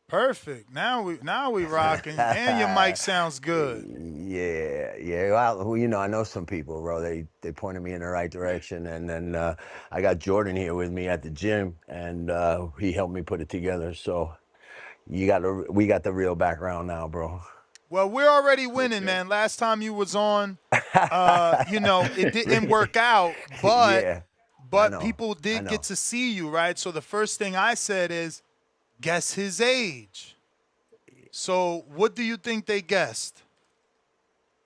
Perfect. Now we rocking, and your mic sounds good. Yeah, yeah. Well, I know some people, bro. They pointed me in the right direction, and then I got Jordan here with me at the gym, and he helped me put it together. So we got the real background now, bro. Well, we're already winning, Okay. man. Last time you was on, it didn't work out, but Yeah, I but know, people I did get know. to see you, right? So the first thing I said is, guess his age. So what do you think they guessed?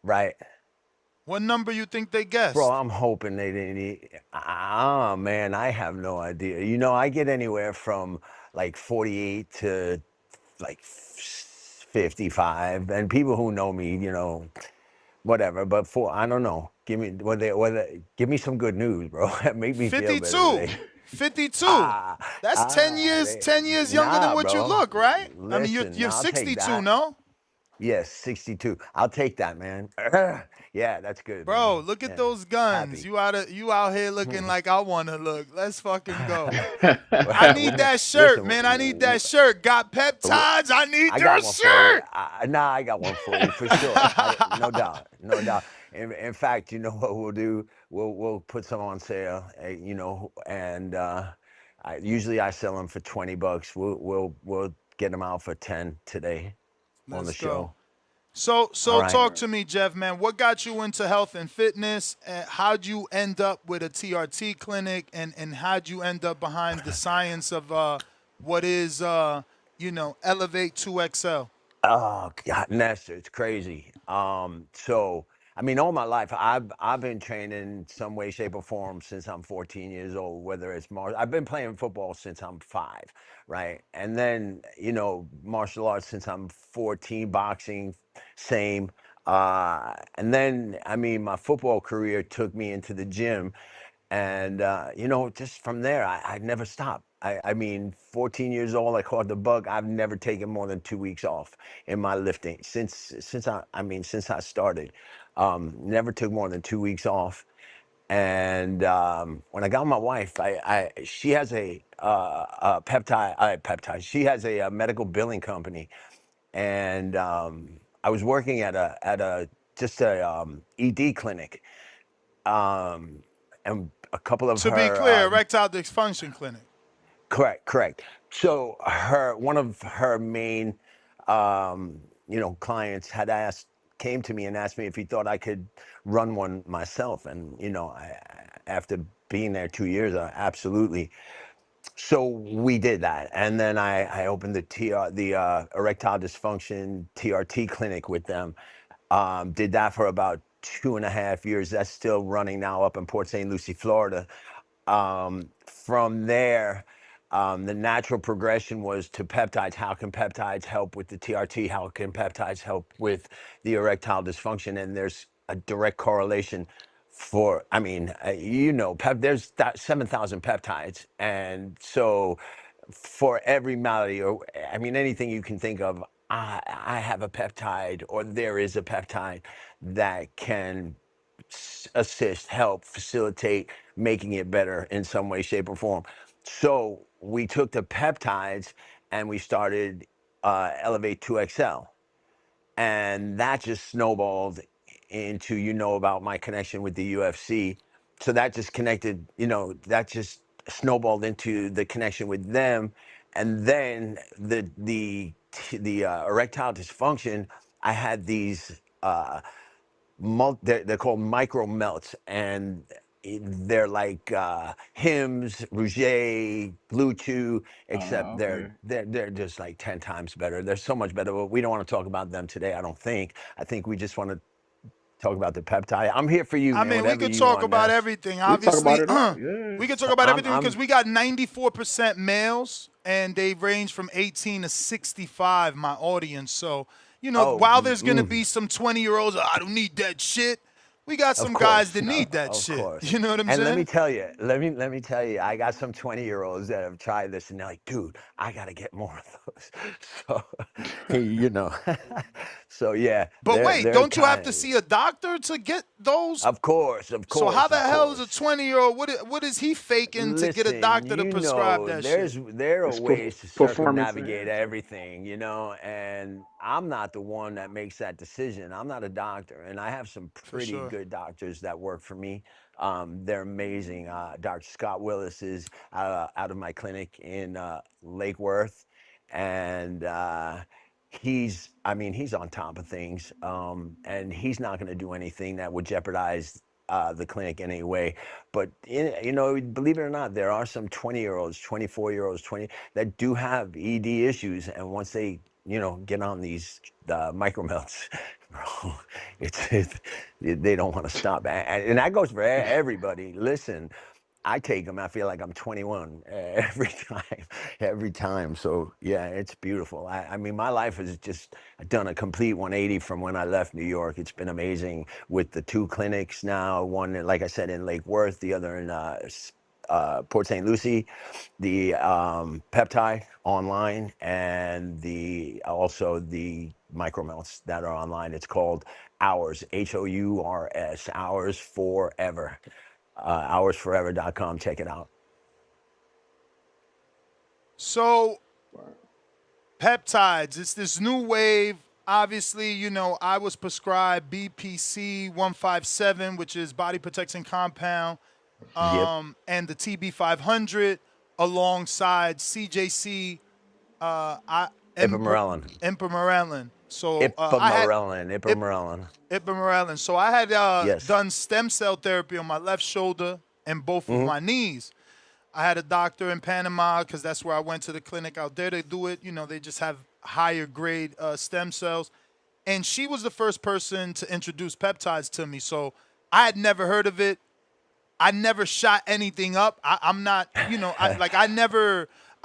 Right, What number you think they bro. guessed? I'm hoping they didn't. Ah, man, I have no idea. I get anywhere from like 48 to like 55, and people who know me, whatever. But I don't know. Give me some good news, bro. Make me feel better 52. today. 52. Ah, That's 10 years, 10 years younger than nah, what you bro. look, right? I mean, you're Listen, you're nah, I'll take 62, that. no? Yes, 62. I'll take that, man. Yeah, that's good, man. Bro, look at Yeah, those guns. happy. You out here looking like I want to look. Let's fucking go. I need W- that shirt, Listen, man. I need that shirt. Got w- peptides. I need I got your one for you. shirt. Nah, I got one for you for sure. No doubt, no doubt. In fact, you know what we'll do? We'll put some on sale. And usually I sell them for $20. We'll get them out for 10 today on the Let's go. show. So All so right. talk to me, Jeff, man. What got you into health and fitness? And how'd you end up with a TRT clinic? And how'd you end up behind the science of what is Elevate 2XL? Oh God, Nestor, it's crazy. So I mean, all my life, I've been training some way, shape, or form since I'm 14 years old. Whether it's I've been playing football since I'm 5, right? And then martial arts since I'm 14, boxing, same. And then I mean, my football career took me into the gym, and just from there, I never stopped. I mean, 14 years old, I caught the bug. I've never taken more than 2 weeks off in my lifting since I started. Never took more than 2 weeks off. And when I got my wife, she has a peptide. She has a medical billing company, and I was working at a just a ED clinic, um, and a couple of To be her clear, erectile dysfunction clinic. correct. So one of her main clients came to me and asked me if he thought I could run one myself, and after being there 2 years, absolutely. So we did that, and then I opened the erectile dysfunction TRT clinic with them. Did that for about 2.5 years. That's still running now up in Port St. Lucie, Florida. From there, the natural progression was to peptides. How can peptides help with the TRT? How can peptides help with the erectile dysfunction? And there's a direct correlation I mean, there's 7,000 peptides. And so for every malady, or I mean, anything you can think of, I have a peptide, or there is a peptide that can assist, help, facilitate making it better in some way, shape, or form. So we took the peptides and we started Elevate 2XL. And that just snowballed into, about my connection with the UFC. So that just that just snowballed into the connection with them. And then the erectile dysfunction, I had these they're called micro melts, and they're like Hims, Rouget, Blue Chew, except they're Okay. they're they're just like 10 times better. They're so much better, but we don't want to talk about them today. I don't think. I think we just want to talk about the peptide. I'm here for you, I man. mean, we Whatever could you talk want, about Ness. everything. We talk about Obviously, it all. Yeah. we could talk about everything because I'm we got 94% males and they range from 18 to 65, my audience. So, oh while there's going to be some 20-year-olds, I don't need that shit. We got Of some guys course, that need that of shit. course. You know what I'm And let me saying? tell you, let me tell you, I got some 20-year-olds that have tried this and they're like, dude, I gotta get more of those. So, you know, so yeah, But wait, they're don't you have kind to of, see a doctor to get those? of course, of So how course, the of hell is a course. 20-year-old? What is he faking to get a Listen, doctor to you prescribe know, that shit? there are It's ways to performance circumnavigate enhancing. everything, you know, and I'm not the one that makes that decision. I'm not a doctor, and I have some For pretty sure. good doctors that work for me. They're amazing. Dr. Scott Willis is out of my clinic in Lake Worth, and I mean, he's on top of things, and he's not going to do anything that would jeopardize the clinic in any way. But you know, believe it or not, there are some 20-year-olds, 24-year-olds, 20 that do have ED issues, and once they, you know, get on these micromelts, bro, it's they don't want to stop, and that goes for everybody. Listen, I take them. I feel like I'm 21 every time, every time. So yeah, it's beautiful. I mean, my life has just done a complete 180 from when I left New York. It's been amazing with the two clinics now. One, like I said, in Lake Worth, the other in Port St. Lucie, the Peptide online, and the also the micromelts that are online. It's called Hours, HOURS, Hours Forever. Hoursforever.com. Check it out. So Wow. peptides, it's this new wave. Obviously, you know, I was prescribed BPC 157, which is body protection compound, Yep. and the TB 500 alongside CJC, I Ipamorelin. Impermarelin. So I had Ipamorelin. Ip, Ipamorelin. Ipamorelin. So I had Yes. done stem cell therapy on my left shoulder and both of my knees. I had a doctor in Panama because that's where I went to the clinic out there. They do it. You know, they just have higher grade stem cells. And she was the first person to introduce peptides to me. So I had never heard of it. I never shot anything up. I'm not, you know, I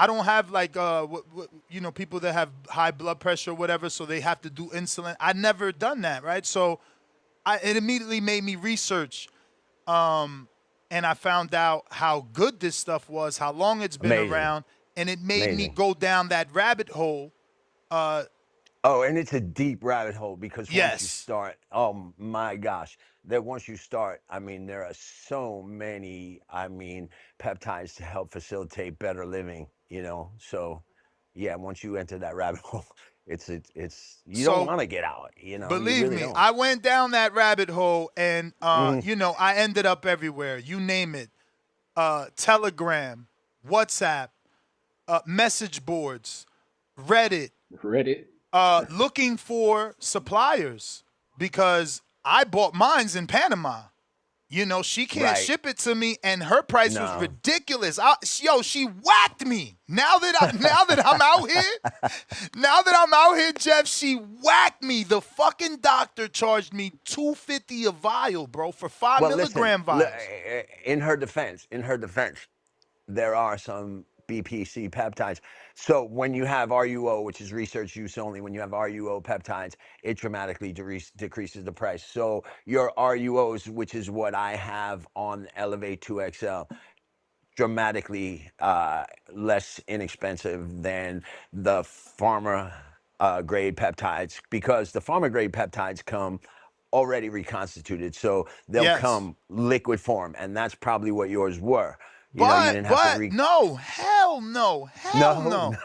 don't have like, you know, people that have high blood pressure or whatever, so they have to do insulin. I never done that, right? So it immediately made me research, and I found out how good this stuff was, how long it's been Amazing. around, and it made me Amazing. go down that rabbit hole. Oh, and it's a deep rabbit hole because once you Yes. start, oh my gosh, that once you start, I mean, there are so many, I mean, peptides to help facilitate better living, you know? So, yeah, once you enter that rabbit hole, you don't So want to get out, you know? You believe really me, don't. I went down that rabbit hole, and Hmm. you know, I ended up everywhere. You name it. Telegram, WhatsApp, message boards, Reddit, Reddit. looking for suppliers because I bought mines in Panama. You know, she can't Right. ship it to me, and her price was No. ridiculous. She whacked me. Now that I'm out here, Jeff, she whacked me. The fucking doctor charged me $250 a vial, bro, for five Well, listen, milligram vials. in her defense, there are some BPC peptides. So when you have RUO, which is research use only, when you have RUO peptides, it dramatically decreases the price. So your RUOs, which is what I have on Elevate 2XL, dramatically less inexpensive than the pharma grade peptides, because the pharma grade peptides come already reconstituted, so they'll Yes. come liquid form, and that's probably what yours were. You know, you But didn't have to but no, hell no, hell no. no.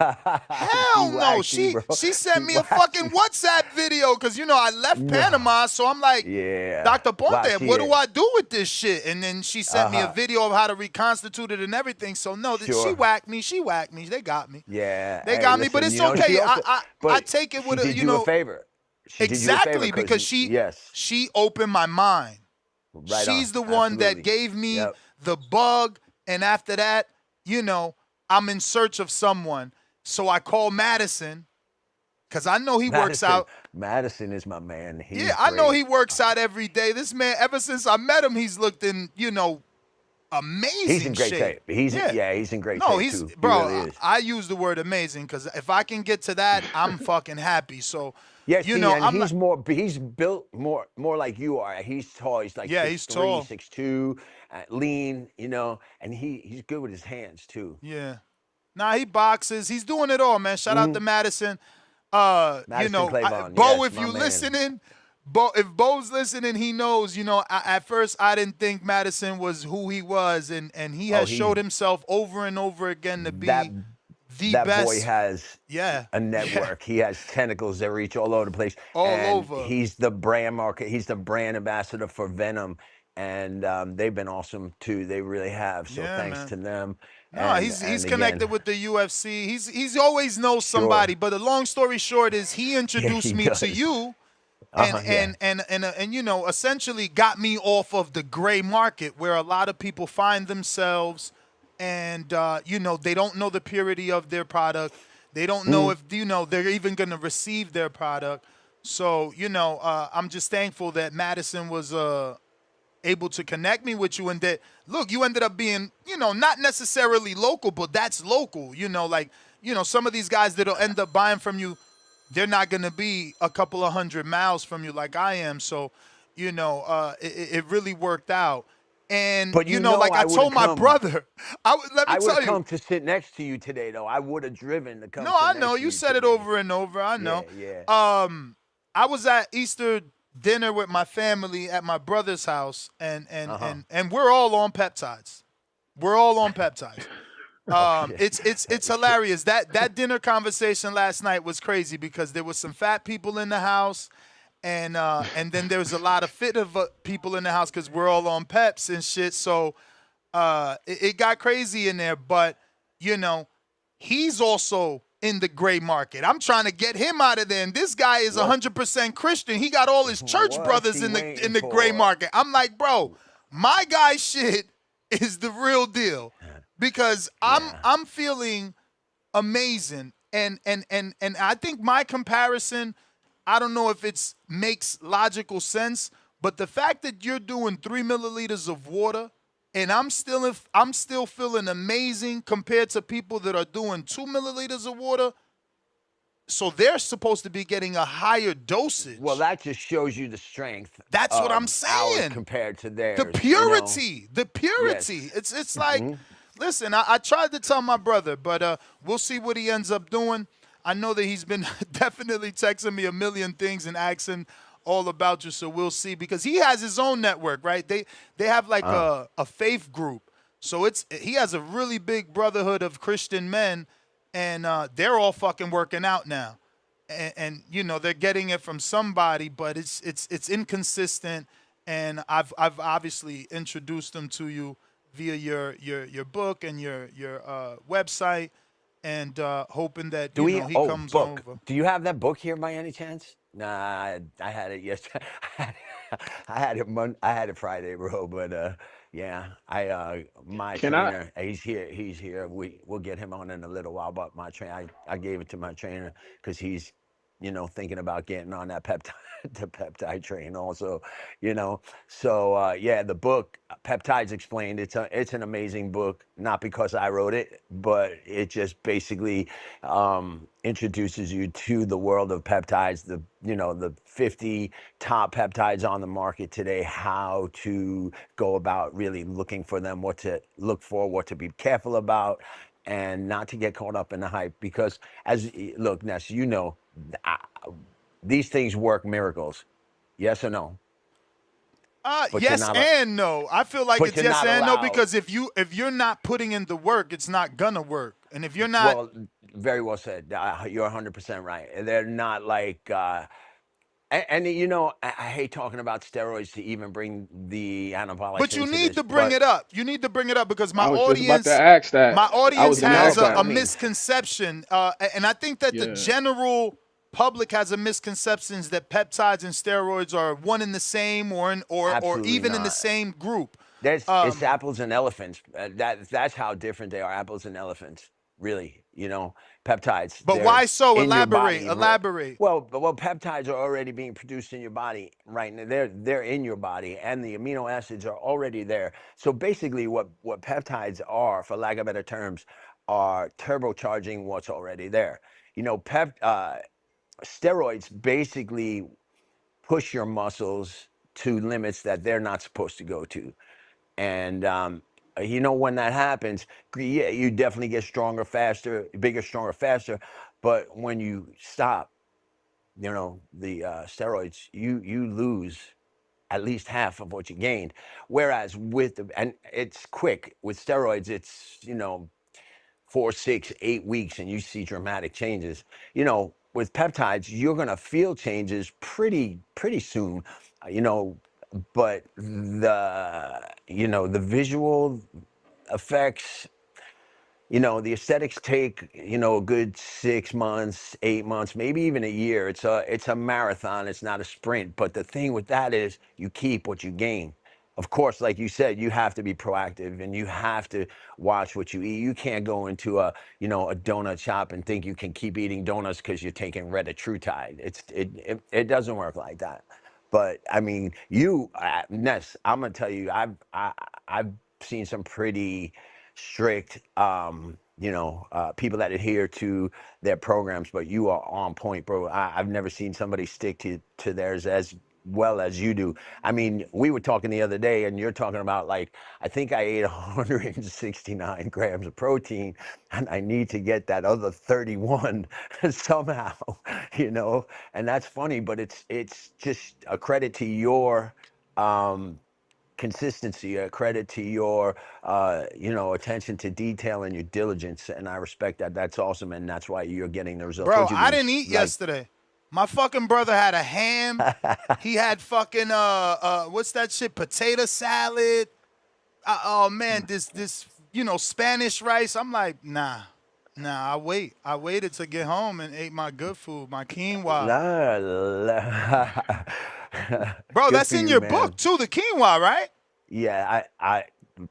She Hell no. whacked you, She bro. she sent She me a whacked fucking you. WhatsApp video because you know I left No. Panama, so I'm like, Yeah. Dr. Wow, Ponte, she what do is. I do with this shit? And then she sent me a Uh-huh. video of how to reconstitute it and everything. So no, she Sure. whacked me. She whacked me. They got me. Yeah. They Hey, got me, but listen, it's you know, she okay. also, I but take it she with a, did you you a know, favor. She did you a favor exactly because, because she yes, she opened my mind. right on. She's the one that Absolutely. gave me Yep. the bug, and after that, you know, I'm in search of someone. So I call Madison because I know he works Madison. out. Madison is my man. Yeah, He's I know he great. works out every day. This man, ever since I met him, he's looked in, you know, He's amazing in great shape. shape. He's Yeah. he's in great No, shape he's too. He bro. really is. I use the word amazing because if I can get to that, I'm fucking happy. So, Yeah, you see, know, and I'm not. he's built more like you are. He's tall. He's like Yeah, he's 6'3", tall. 6'2", lean, and he's good with his hands too. Yeah. Nah, he boxes. He's doing it all, man. Shout out to Hmm. Madison. Madison Claiborne, Bo, yes, if my you man. listening, Bo, if Bo's listening, he knows. At first I didn't think Madison was who he was, and he Oh, has he's showed himself over and over again to that be the that boy best. has Yeah, a yeah, network. He has tentacles that reach all over the place, all and over. he's the brand market. He's the brand ambassador for Venom, and they've been awesome too. They really have. So Yeah, thanks man. to them, No, and he's again, connected with the UFC. He's always knows sure, somebody. But the long story short is he yeah, introduced he me to does. you, and Yeah. essentially got me off of the gray market where a lot of people find themselves, and they don't know the purity of their product. They don't know Mm. if they're even going to receive their product. So I'm just thankful that Madison was able to connect me with you, and that look, you ended up being not necessarily local, but that's local. Like some of these guys that'll end up buying from you, they're not going to be a couple of 100 miles from you like I am. So it really worked out. And But like I I would have told my come. brother, let me I would have tell you. come to sit next to you today, though. I would have driven to come No, sit I know next to you you said it today. over and over. I know. Yeah, yeah. I was at Easter dinner with my family at my brother's house, and and Uh huh. and and we're all on peptides. We're all on peptides. Oh shit. It's hilarious. That dinner conversation last night was crazy because there was some fat people in the house, and then there was a lot of fit of people in the house because we're all on peps and shit. So it got crazy in there, but you know, he's also in the gray market. I'm trying to get him out of there, and this guy is What? 100% Christian. He got all his church What's brothers he in the waiting gray for? market. I'm like, bro, my guy shit is the real deal because I'm Yeah. I'm feeling amazing, and I think my comparison, I don't know if it's makes logical sense, but the fact that you're doing 3 milliliters of water and I'm still feeling amazing compared to people that are doing 2 milliliters of water, so they're supposed to be getting a higher Well, dosage. that just shows you the strength That's what I'm of ours saying. compared to The theirs. purity, the purity. Yes. It's like, Hmm. listen, I tried to tell my brother, but we'll see what he ends up doing. I know that he's been definitely texting me a million things and asking all about you, so we'll see because he has his own network, right? They have like Uh, a faith group, so he has a really big brotherhood of Christian men, and they're all fucking working out now, and they're getting it from somebody, but it's inconsistent, and I've obviously introduced them to you via your book and your website, and hoping that do we? he Oh, comes book. over. Do you have that book here by any chance? Nah, I had it yesterday. I had it I had it Friday, bro. But yeah, my Can I? trainer, he's here. He's here. We'll get him on in a little while. But my trainer, I gave it to my trainer because he's thinking about getting on that peptide, the peptide train also, So yeah, the book Peptides Explained. It's an amazing book. Not because I wrote it, but it just basically introduces you to the world of peptides. The 50 top peptides on the market today. How to go about really looking for them. What to look for. What to be careful about. And not to get caught up in the hype, because look, Ness, I, these things work miracles. Yes or no? But you're Yes not. and no. I feel like But it's you're yes not and no allowed. because if you're not putting in the work, it's not gonna work. And if you're not, Well, very well said. You're 100% right. They're not like. And I hate talking about steroids to even bring the anabolics but you into need this, to bring but it up. You need to bring it up because my I was just about to audience, ask my that. I was audience gonna has ask no, a I that. mean, misconception, and I think that the Yeah. general public has a misconception that peptides and steroids are one and the same, or absolutely even in the not. same group. It's apples and elephants. That's how different they are. Apples and elephants, really. You know, peptides, But they're why so? in your Elaborate. body. Elaborate. Well, peptides are already being produced in your body right now. They're in your body, and the amino acids are already there. So basically, what peptides are, for lack of better terms, are turbocharging what's already there. You know, steroids basically push your muscles to limits that they're not supposed to go to. And you know, when that happens, yeah, you definitely get stronger, faster, bigger, stronger, faster. But when you stop, you know, the steroids, you lose at least half of what you gained. Whereas and it's quick with steroids, it's, you know, 4, 6, 8 weeks, and you see dramatic changes. You know, with peptides, you're gonna feel changes pretty soon. You know, but the visual effects, you know, the aesthetics take, you know, a good 6 months, 8 months, maybe even a year. It's a marathon. It's not a sprint. But the thing with that is you keep what you gain. Of course, like you said, you have to be proactive and you have to watch what you eat. You can't go into a donut shop and think you can keep eating donuts because you're taking retatrutide. It doesn't work like that. But I mean, Ness, I'm gonna tell you, I've seen some pretty strict, people that adhere to their programs, but you are on point, bro. I've never seen somebody stick to theirs as well as you do. I mean, we were talking the other day, and you're talking about, like, I think I ate 169 grams of protein, and I need to get that other 31 somehow, you know. And that's funny, but it's just a credit to your consistency, a credit to your attention to detail and your diligence, and I respect that. That's awesome, and that's why you're getting the results. Bro, What you I didn't lose, eat like, yesterday. My fucking brother had a ham. He had fucking what's that shit? Potato salad. Oh man, this Spanish rice. I'm like, nah. I waited to get home and ate my good food, my quinoa. la, la. Bro, Good that's for in you, your book man. too, the quinoa, right? Yeah, I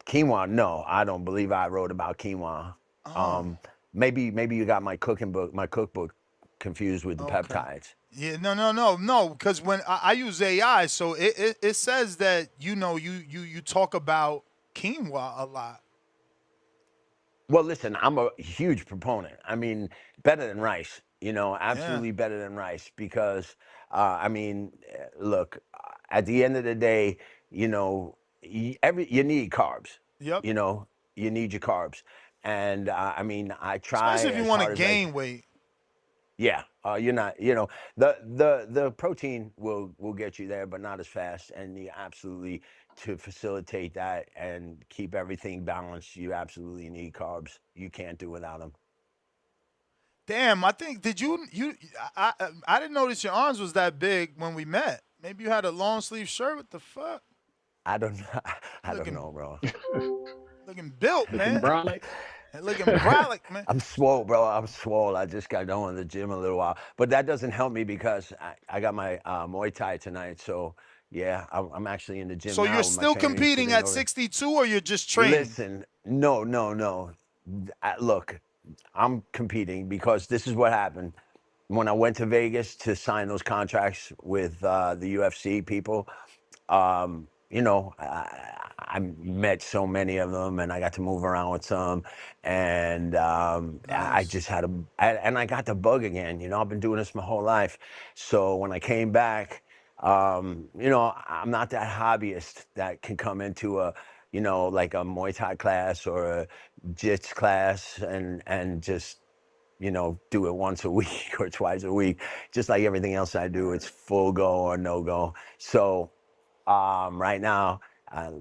quinoa. No, I don't believe I wrote about quinoa. Oh, Um, maybe you got my cookbook confused with the okay. peptides. Yeah, no. Because when I use AI, so it says that you talk about quinoa a lot. Well, listen, I'm a huge proponent. I mean, better than rice, Yeah. absolutely better than rice because, look, at the end of the day, you need carbs, Yep. you know, you need your carbs. And I try Especially if you as want to hard as gain weight. yeah, you're not, the protein will get you there, but not as fast. And you absolutely, to facilitate that and keep everything balanced, you absolutely need carbs. You can't do without them. Damn, I think did you I didn't notice your arms was that big when we met. Maybe you had a long sleeve shirt. What the fuck? I don't know. I don't Looking know, bro. looking built, Looking man. brolic. Looking brolic, man. I'm swole, bro. I'm swole. I just got done with the gym a little while, but that doesn't help me because I got my Muay Thai tonight. So yeah, I'm actually in the gym So you're now with my still training, competing sitting at over. 62 or you're just training? Listen, no, no, no. Look, I'm competing because this is what happened when I went to Vegas to sign those contracts with the UFC people. I met so many of them, and I got to move around with some, and I Nice. just and I got the bug again. I've been doing this my whole life, so when I came back, I'm not that hobbyist that can come into like a Muay Thai class or a Jits class and just do it once a week or twice a week. Just like everything else I do, it's full go or no go. So right now, uh,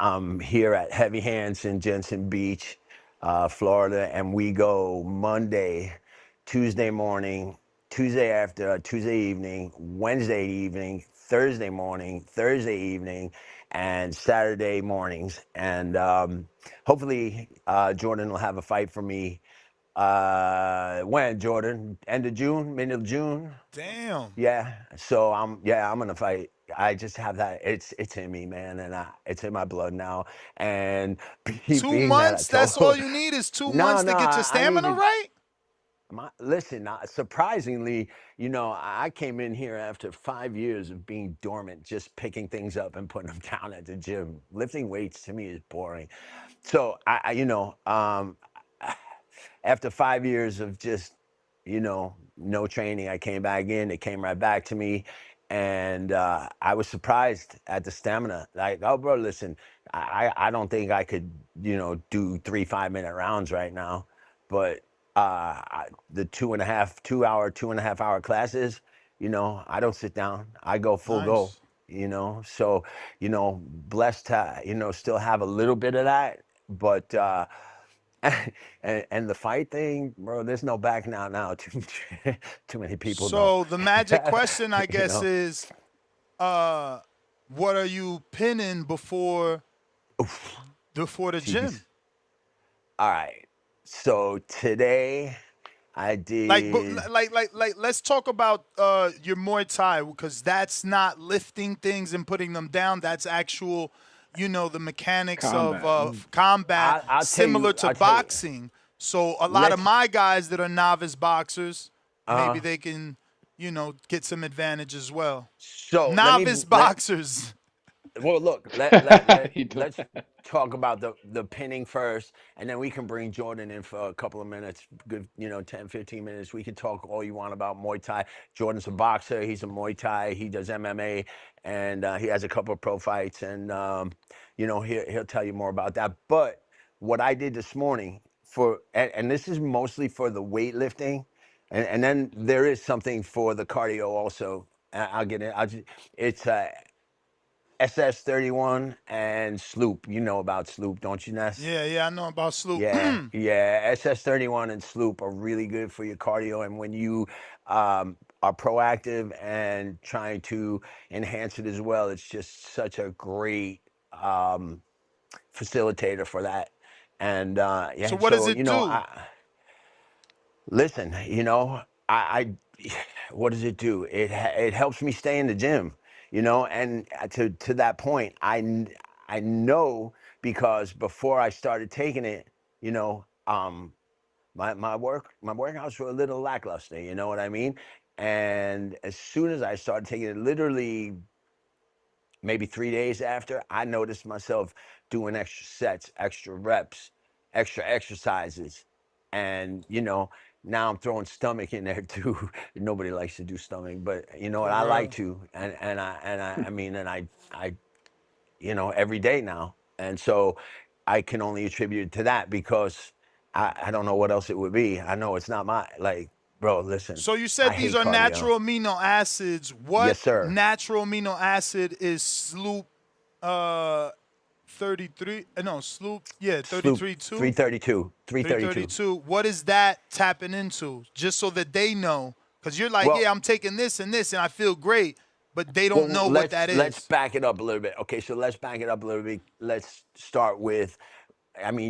I'm here at Heavy Hands in Jensen Beach, Florida, and we go Monday, Tuesday morning, Tuesday evening, Wednesday evening, Thursday morning, Thursday evening, and Saturday mornings. And hopefully, Jordan will have a fight for me. When, Jordan? End of June, middle of June? Damn. Yeah. So I'm gonna fight. I just have that. It's in me, man, and it's in my blood now. And Two being that I months? That's all told, you need is two no, months no, to get your I need stamina to. right? Listen, surprisingly, I came in here after 5 years of being dormant, just picking things up and putting them down at the gym. Lifting weights to me is boring. So after 5 years of just, no training, I came back in. It came right back to me, and I was surprised at the stamina. Like, oh, bro, listen, I don't think I could, do 3 5 minute rounds right now, but the 2.5 hour classes, I don't sit down. I go full go. Nice. So blessed to still have a little bit of that, but and the fight thing, bro, there's no back now. Too many people know. So the magic question, I you guess, know is uh, what are you pinning before the Jeez. gym? All right, so today I Like, but did. let's talk about your Muay Thai, because that's not lifting things and putting them down. That's actual, the mechanics of Combat. combat, I'll tell similar you. to I'll tell you. boxing. So a lot of Let's. my guys that are novice boxers, maybe uh they can, get some advantage as well. so let me Novice let boxers. Well, look, He doing let's talk about the pinning first, and then we can bring Jordan in for a couple of minutes, good, 10, 15 minutes. We can talk all you want about Muay Thai. Jordan's a boxer. He's a Muay Thai. He does MMA, and he has a couple of pro fights, and, he'll tell you more about that. But what I did this morning and this is mostly for the weightlifting, and then there is something for the cardio also. I'll get it. It's SS31 and Sloop. You know about Sloop, don't you, Ness? Yeah, yeah, I know about Sloop. Yeah, yeah. SS31 and Sloop are really good for your cardio. And when you are proactive and trying to enhance it as well, it's just such a great facilitator for that. And So yeah, what does so, it do? listen, I what does it do? It helps me stay in the gym, and to that point, I know, because before I started taking it, my workouts were a little lackluster, you know what I mean? And as soon as I started taking it, literally maybe 3 days after, I noticed myself doing extra sets, extra reps, extra exercises. And, now I'm throwing stomach in there too. Nobody likes to do stomach, but you know what? For I like real. to. I every day now. And so I can only attribute it to that, because I don't know what else it would be. I know it's not like, bro, listen, So you I said these hate are cardio. natural amino acids. What Yes, sir. natural amino acid is Sloop uh 33? No, Sloop, yeah, Sloop 33 2. 332. 332. 332. What is that tapping into? Just so that they know. Because you're like, Well, yeah, I'm taking this and this and I feel great, but they don't Well, know what that let's is. back it up a little bit. Okay, so let's back it up a little bit. Let's start with,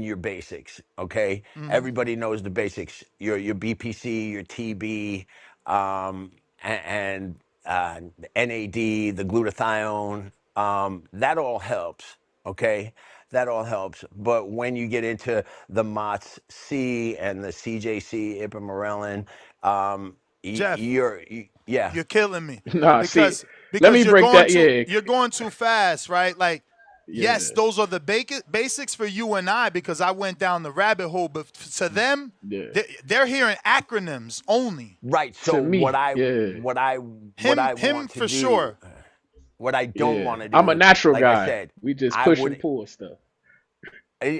your basics. Okay, everybody knows the basics. Your BPC, your TB, and NAD, the glutathione. That all helps. Okay, that all helps. But when you get into the MOTS C and the CJC, ipamorelin, Jeff, yeah. you're killing me. Nah, see, because let me because break that. Yeah, you're going too fast, right? Like, yes, yeah, those are the basics for you and I, because I went down the rabbit hole, but to them, yeah. they're hearing acronyms only. Right. So To me, yeah, what I Him want to for do, sure. what I don't yeah. want to I'm a do, natural like I guy. said, We just I push and would pull stuff.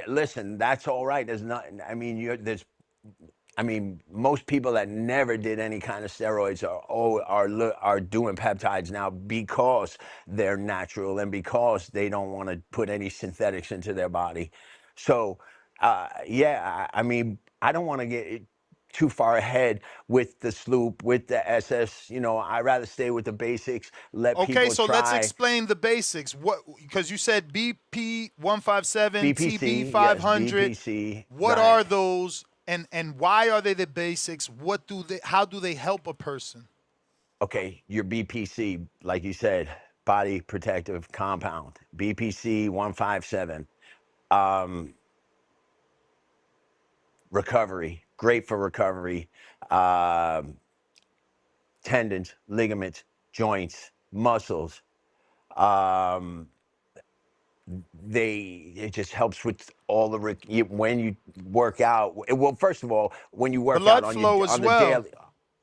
listen. That's all right. There's not. I mean, there's. I mean, most people that never did any kind of steroids are doing peptides now, because they're natural and because they don't want to put any synthetics into their body. So, yeah, I mean, I don't want to get too far ahead with the sloop, with the SS. I rather stay with the basics. Let Okay, people so let's try explain the basics. What, because you said BP 157, TB BPC. Yes, 500. BPC. What Right. are those, and why are they the basics? What do they? How do they help a person? Okay, your BPC, like you said, body protective compound, BPC 157, um, recovery. great for recovery. Tendons, ligaments, joints, muscles. Um, it just helps with all the when you work out. Well, first of all, when you work out Blood flow as on the well. daily,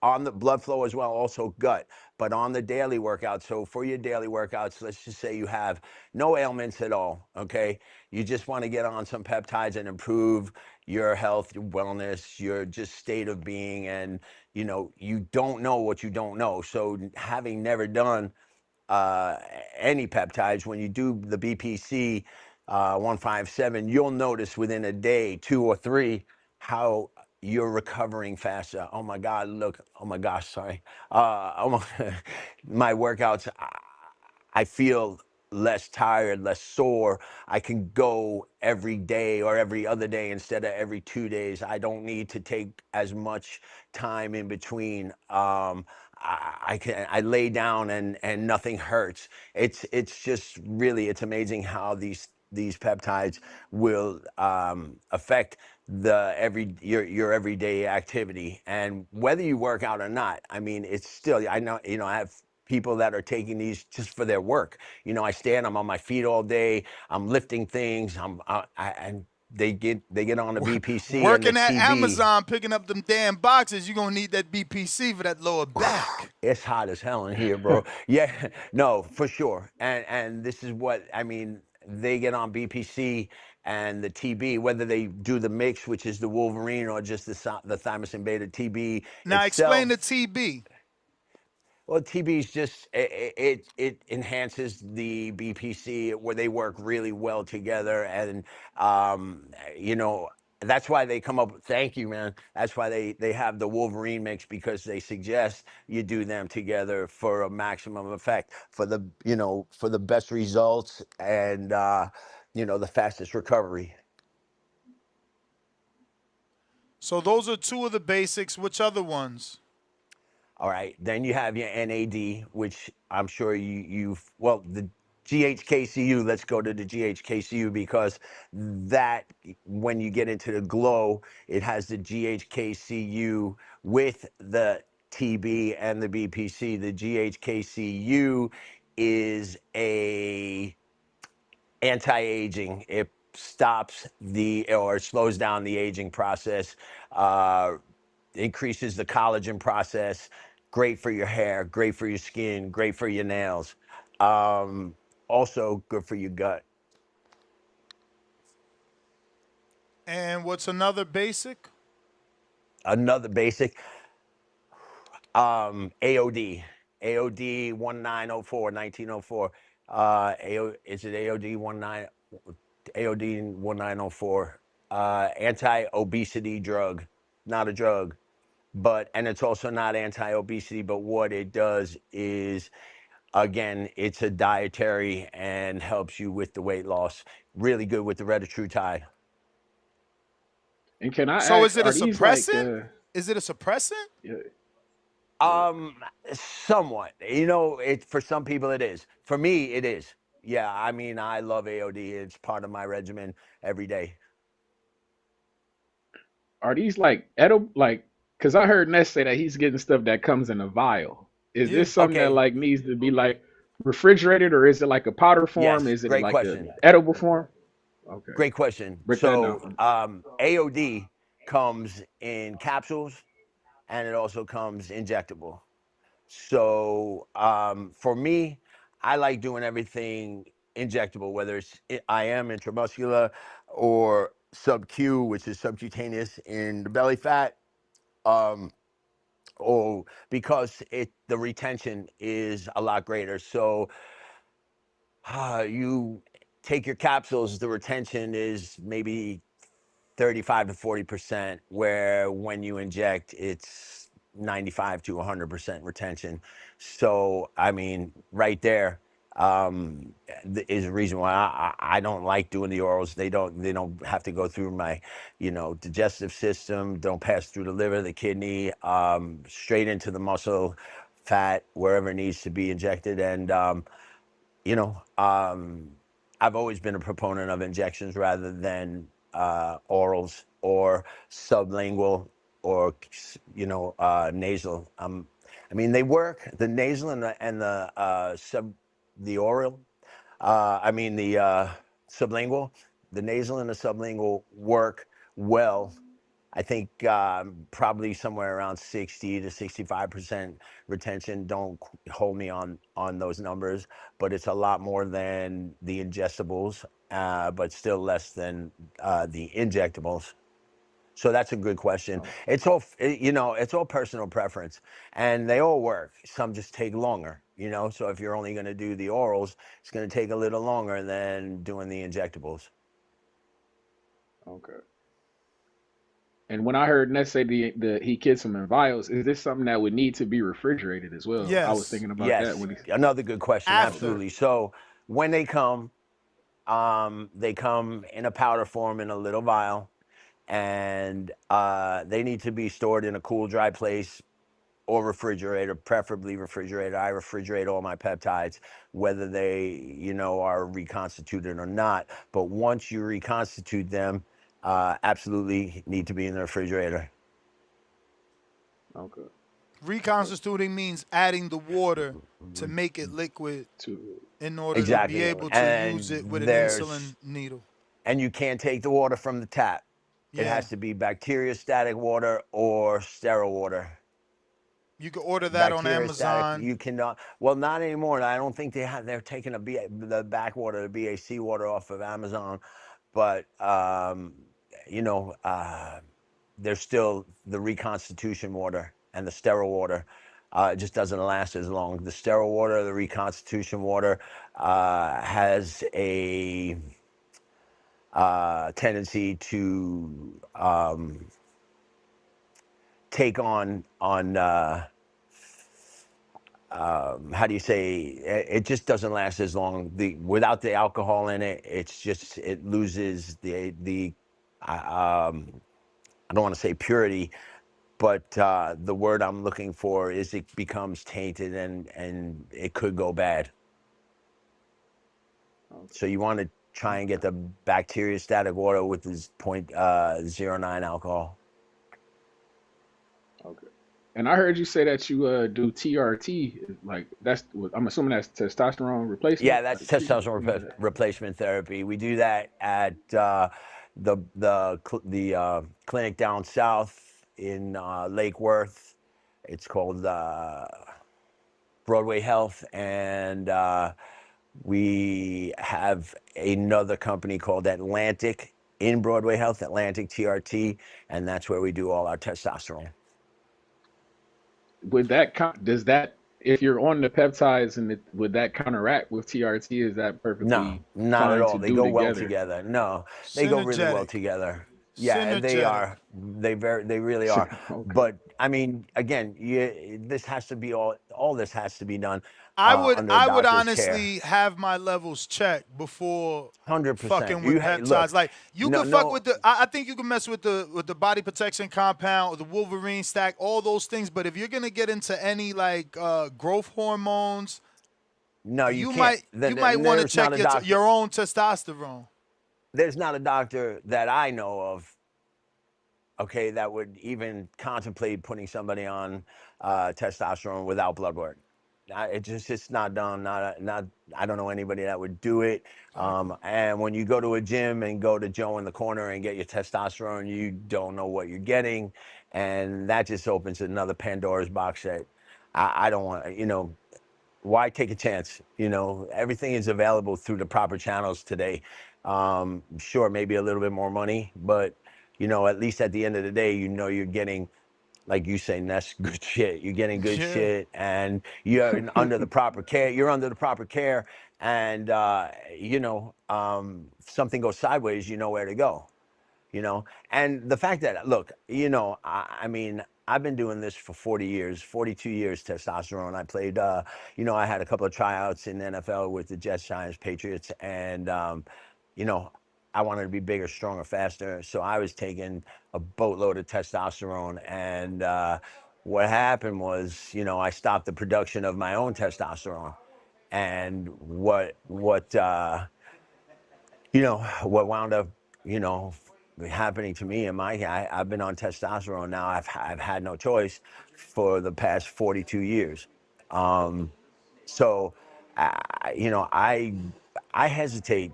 on the blood flow as well, also gut, but on the daily workout. So for your daily workouts, let's just say you have no ailments at all. Okay, you just want to get on some peptides and improve your health, your wellness, your just state of being, and you don't know what you don't know. So having never done uh, any peptides, when you do the BPC 157, you'll notice within a day, 2 or 3, how you're recovering faster. Oh my God, look, oh my gosh, sorry. My workouts, I feel less tired, less sore. I can go every day or every other day instead of every 2 days. I don't need to take as much time in between. I lay down and nothing hurts. It's just really, it's amazing how these peptides will affect your everyday activity, and whether you work out or not. I mean, it's still, I know, I have people that are taking these just for their work. I'm on my feet all day, I'm lifting things, and they get on the BPC and the Working at TB. Amazon, picking up them damn boxes, you're going to need that BPC for that lower back. It's hot as hell in here, bro. Yeah, no, for sure. And this is what I mean. They get on BPC and the TB, whether they do the mix, which is the Wolverine, or just the thymosin beta TB Now explain the itself. TB. Well, TB is just it enhances the BPC where they work really well together, and um, you know that's why they come up. Thank you, man. That's why they have the Wolverine mix, because they suggest you do them together for a maximum effect, for the best results, and the fastest recovery. So those are two of the basics. Which other ones? All right. Then you have your NAD, which I'm sure well, the GHKCU, let's go to the GHKCU, because that, when you get into the glow, it has the GHKCU with the TB and the BPC. The GHKCU is a anti-aging. It stops or slows down the aging process, increases the collagen process. Great for your hair, great for your skin, great for your nails. Also good for your gut. And what's another basic? Another basic, AOD. AOD 1904, 1904. Is it AOD 19? AOD 1904. Anti-obesity drug, not a drug. And it's also not anti-obesity, but what it does is, again, it's a dietary and helps you with the weight loss. Really good with the retatrutide. And can I So is ask, it a are these like suppressant? Is it a suppressant? yeah, yeah. Um, Somewhat. For some people it is. For me, it is. Yeah, I mean, I love AOD. It's part of my regimen every day. Are these like edible? Like, because I heard Ness say that he's getting stuff that comes in a vial. Is Yeah. this something that Okay. like needs to be like refrigerated, or is it like a powder form? Yes. Is it Great like a question. edible form? Okay, Great question. break that down So, for me. AOD comes in capsules, and it also comes injectable. So for me, I like doing everything injectable, whether it's IM, intramuscular, or sub-Q, which is subcutaneous in the belly fat. Um, or because the retention is a lot greater. So you take your capsules, the retention is maybe 35 to 40%, where when you inject, it's 95 to 100% retention. So, I mean, right there is a reason why I don't like doing the orals. They don't have to go through my, digestive system, don't pass through the liver, the kidney, straight into the muscle, fat, wherever it needs to be injected. And, you know, um, I've always been a proponent of injections rather than orals or sublingual. or nasal. I mean, they work, the nasal and the oral. The sublingual, the nasal and the sublingual work well. I think probably somewhere around 60 to 65% retention. Don't hold me on those numbers, but it's a lot more than the ingestibles, but still less than the injectables. So that's a good question. Okay. It's all, it's all personal preference, and they all work. Some just take longer, So if you're only going to do the orals, it's going to take a little longer than doing the injectables. Okay. And when I heard Ness say he gets them in vials, is this something that would need to be refrigerated as well? I was Yes. thinking about that Yes, when he. another good question. After. Okay. Absolutely. So when they come in a powder form in a little vial, and they need to be stored in a cool, dry place or refrigerator, preferably refrigerator. I refrigerate all my peptides, whether they, are reconstituted or not. But once you reconstitute them, absolutely need to be in the refrigerator. Okay. Reconstituting means adding the water to make it liquid To in order to be Exactly. able to use it with And an insulin needle. you can't take the water from the tap. It Yeah. has to be bacteriostatic water or sterile water. You can order that on Bacteriostatic, Amazon. you cannot. Well, not anymore. I don't think they're taking the backwater, the BAC water off of Amazon, but you know, uh, there's still the reconstitution water and the sterile water. It just doesn't last as long. The sterile water, the reconstitution water, has a tendency to take on how do you say, it just doesn't last as long. Without the alcohol in it, it loses I don't want to say purity, but the word I'm looking for is it becomes tainted, and it could go bad. okay. So you want to try and get the bacteriostatic water with this 0.09 alcohol. Okay. And I heard you say that you do TRT. Like I'm assuming that's testosterone replacement. Yeah, that's Like treatment. testosterone replacement therapy. We do that at the clinic down south in Lake Worth. It's called Broadway Health, and we have another company called Atlantic in Broadway Health, Atlantic TRT, and that's where we do all our testosterone. Does that, if you're on the peptides, and would that counteract with TRT? Is that No, perfectly not at fine to all. They do go well together? together. No, they go really well Synergetic. together. Yeah, they Synergetic. are. They really are. Okay. But I mean, again, this has to be all this has to be done I would under a I would doctor's care. honestly have my levels checked before 100%. fucking with Look. peptides. Like you No, could fuck no, with I think you can mess with the body protection compound or the Wolverine stack, all those things. But if you're gonna get into any like growth hormones, no. You you can't. might want to There's not check a doctor. your own testosterone. There's not a doctor that I know of, okay, that would even contemplate putting somebody on testosterone without blood work. It's not done. Not. I don't know anybody that would do it. And when you go to a gym and go to Joe in the corner and get your testosterone, you don't know what you're getting, and that just opens another Pandora's box that I don't want. Why take a chance? Everything is available through the proper channels today. Sure, maybe a little bit more money, but at least at the end of the day, you're getting, like you say, Ness, good shit. You're getting good Yeah. shit, and under the proper care. You're under the proper care, and if something goes sideways, you know where to go. And the fact that, look, I mean, I've been doing this for 40 years, 42 years, testosterone. I played, I had a couple of tryouts in the NFL with the Jets, Giants, Patriots, and you know I wanted to be bigger, stronger, faster, so I was taking a boatload of testosterone. And what happened was, I stopped the production of my own testosterone. And what wound up, you know happening to me. I've been on testosterone now. I've had no choice for the past 42 years. Um, so, you know, I hesitate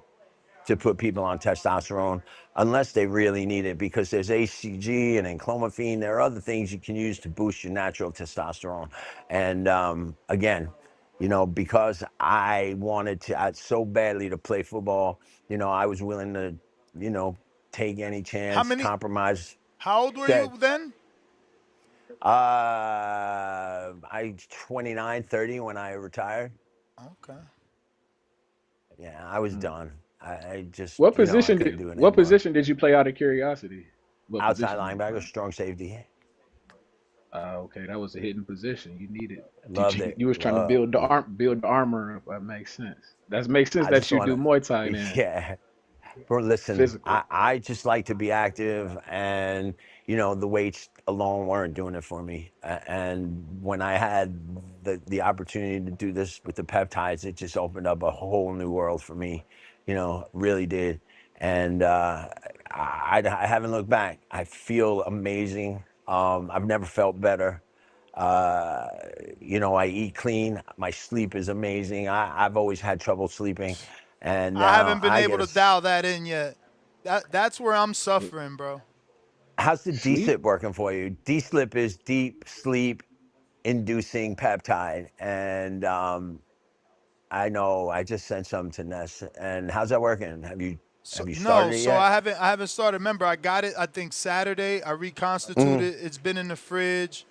to put people on testosterone unless they really need it, because there's HCG and enclomiphene. There are other things you can use to boost your natural testosterone. And again, you know, because I wanted to so badly to play football, you know, I was willing to, you know, take any How chance, many? compromise. How old were That you then? I 29, 30 when I retired. Okay. Yeah, I was Mm. done. I just, What you know, I position couldn't did do it what anymore. position did you play out of curiosity? What Outside position did you linebacker, play? strong safety. Okay, that was a hidden position. You needed. Did Loved you it. you was trying to build the armor up? That makes sense. That makes sense I that just you want do Muay Thai to, then. yeah. Bro, listen, Physical. I just like to be active, and you know the weights alone weren't doing it for me. And when I had the opportunity to do this with the peptides, it just opened up a whole new world for me. You know, really did. And I haven't looked back. I feel amazing. I've never felt better. Uh, you know, I eat clean. My sleep is amazing. I've always had trouble sleeping, and I now haven't been I able get to dial that in yet. That's where I'm suffering, bro. How's the Sleep? D-slip working for you? D-slip is deep sleep inducing peptide, and I know I just sent some to Ness. And how's that working? So Have you no, started it so yet? I haven't started. Remember, I got it. I think Saturday. I reconstituted. It's been in the fridge.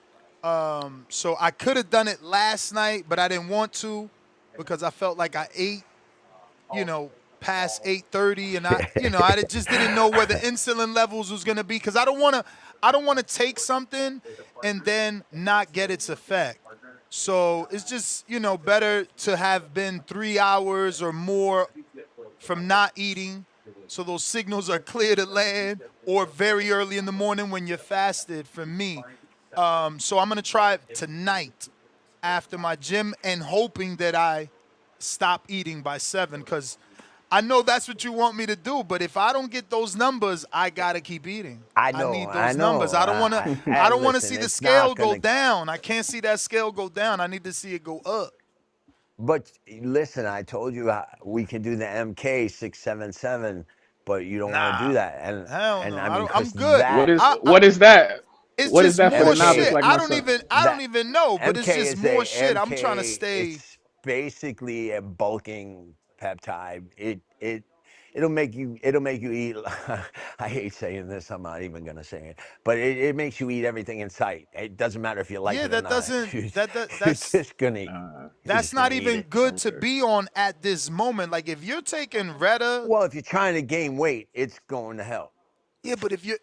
So I could have done it last night, but I didn't want to because I felt like I ate, you know, past 8:30, and I just didn't know where the insulin levels was gonna be because I don't want to take something and then not get its effect. So it's just better to have been 3 hours or more from not eating, so those signals are clear to land, or very early in the morning when you're fasted. For me, so I'm gonna try it tonight after my gym and hoping that I stop eating by 7 because I know that's what you want me to do. But if I don't get those numbers, I gotta keep eating. I I know, need I those know. numbers. I don't wanna. I And don't want to listen, see the it's scale not go gonna. down. I can't see that scale go down. I need to see it go up. But listen, I told you we can do the MK 677, but you don't want to do Nah, that, hell and no. I I mean, don't. I'm because good. What that is I what is that? It's What is just that for the more novice shit. MK like I don't myself? even I don't that even know, but it's MK just is more a shit. I'm trying to MK. stay. It's basically a bulking peptide. It'll make you eat. I hate saying this. I'm not even gonna say it, but it makes you eat everything in sight. It doesn't matter if you like Yeah, it or that not. doesn't You're just gonna Uh, you're that's just gonna not eat even it. good to okay. be on at this moment. Like if you're taking Retta, Well, if you're trying to gain weight, it's going to help. yeah, but if you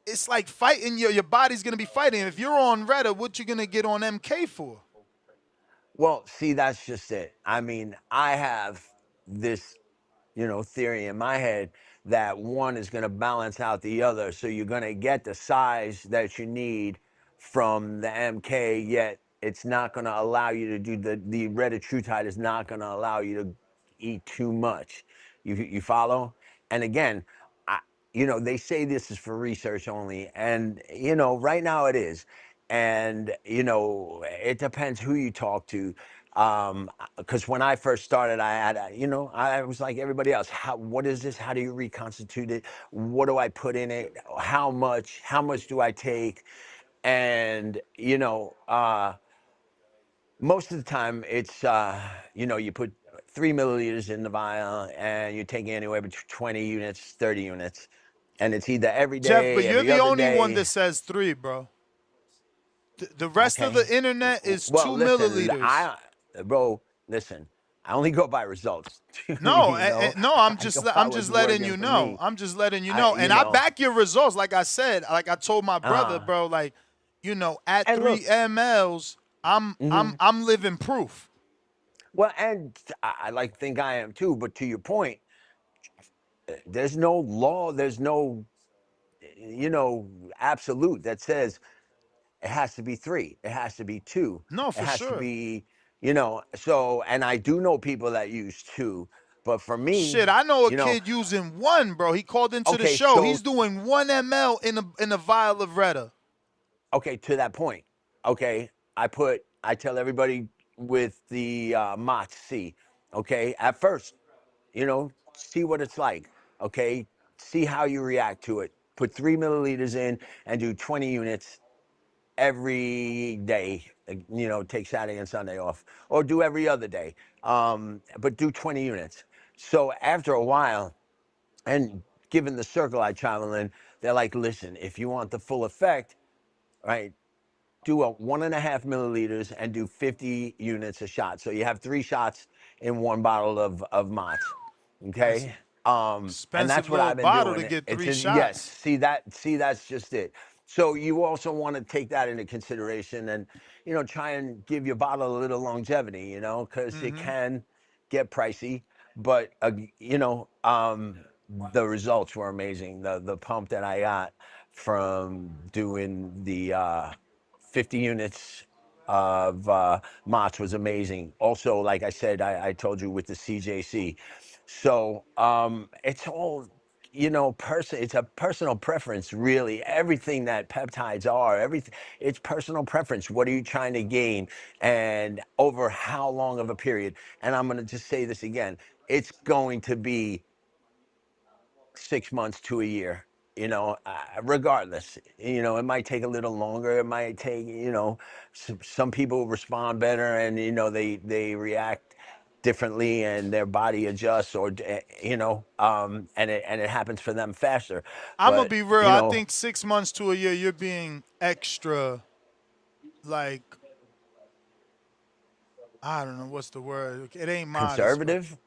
it's like fighting your body's gonna be fighting. If you're on Retta, what you gonna get on MK for? Well, see, that's just it. I mean, I have this, theory in my head that one is going to balance out the other. So you're going to get the size that you need from the MK, yet it's not going to allow you to do the retatrutide is not going to allow you to eat too much. You follow? And again, I, they say this is for research only, and right now it is. And it depends who you talk to, because when I first started, I had, I was like everybody else. What is this? How do you reconstitute it? What do I put in it? How much? How much do I take? And most of the time, it's you put 3 milliliters in the vial, and you're taking anywhere between 20 units, 30 units, and it's either every Jeff, but day, you're every the other only one day. that says 3, bro. The rest of Okay. the internet is Well, two listen, milliliters. bro, listen. I only go by results. No, no, I'm I just go by I'm what's just letting working you for know. me. I'm just letting you I, know. you And I know, back your results. Like I said, like I told my brother, uh, bro, like, at and 3 look, mLs, I'm living proof. well, and I like to think I am too. But to your point, there's no law, there's no, you know, absolute that says it has to be three. It has to be two. No, It for has to sure. be, so, and I do know people that use two, But for me, Shit, I know a you know, kid using one, bro. He called into the okay, show. so He's doing 1 ml in a vial of Retta. okay, to that point, okay, I tell everybody with the Mach C, okay, at first, you know, see what it's like, okay, see how you react to it. Put 3 milliliters in and do 20 units every day. You know, take Saturday and Sunday off, or do every other day, but do 20 units. So after a while, and given the circle I travel in, they're like, listen, if you want the full effect, right, do a 1.5 milliliters and do 50 units a shot. So you have 3 shots in one bottle of Mott's. That's Okay. And expensive that's what little I've been bottle to doing. get It's 3 in, yes. shots. See, that's just it. So you also want to take that into consideration and, you know, try and give your bottle a little longevity, you know, because it can get pricey. But, you know, the results were amazing. The pump that I got from doing the 50 units of Mott's was amazing. Also, like I said, I told you with the CJC. So it's all, you know, it's a personal preference, really. Everything that peptides are, everything, it's personal preference. What are you trying to gain, and over how long of a period? And I'm going to just say this again: it's going to be 6 months to a year, you know, regardless. You know, it might take a little longer. It might take, you know, some people respond better, and, you know, they react differently and their body adjusts, or, you know, and it happens for them faster. I'm gonna But, be real. you I know, think 6 months to a year, you're being extra, like, I don't know what's the word. It ain't modest, but conservative.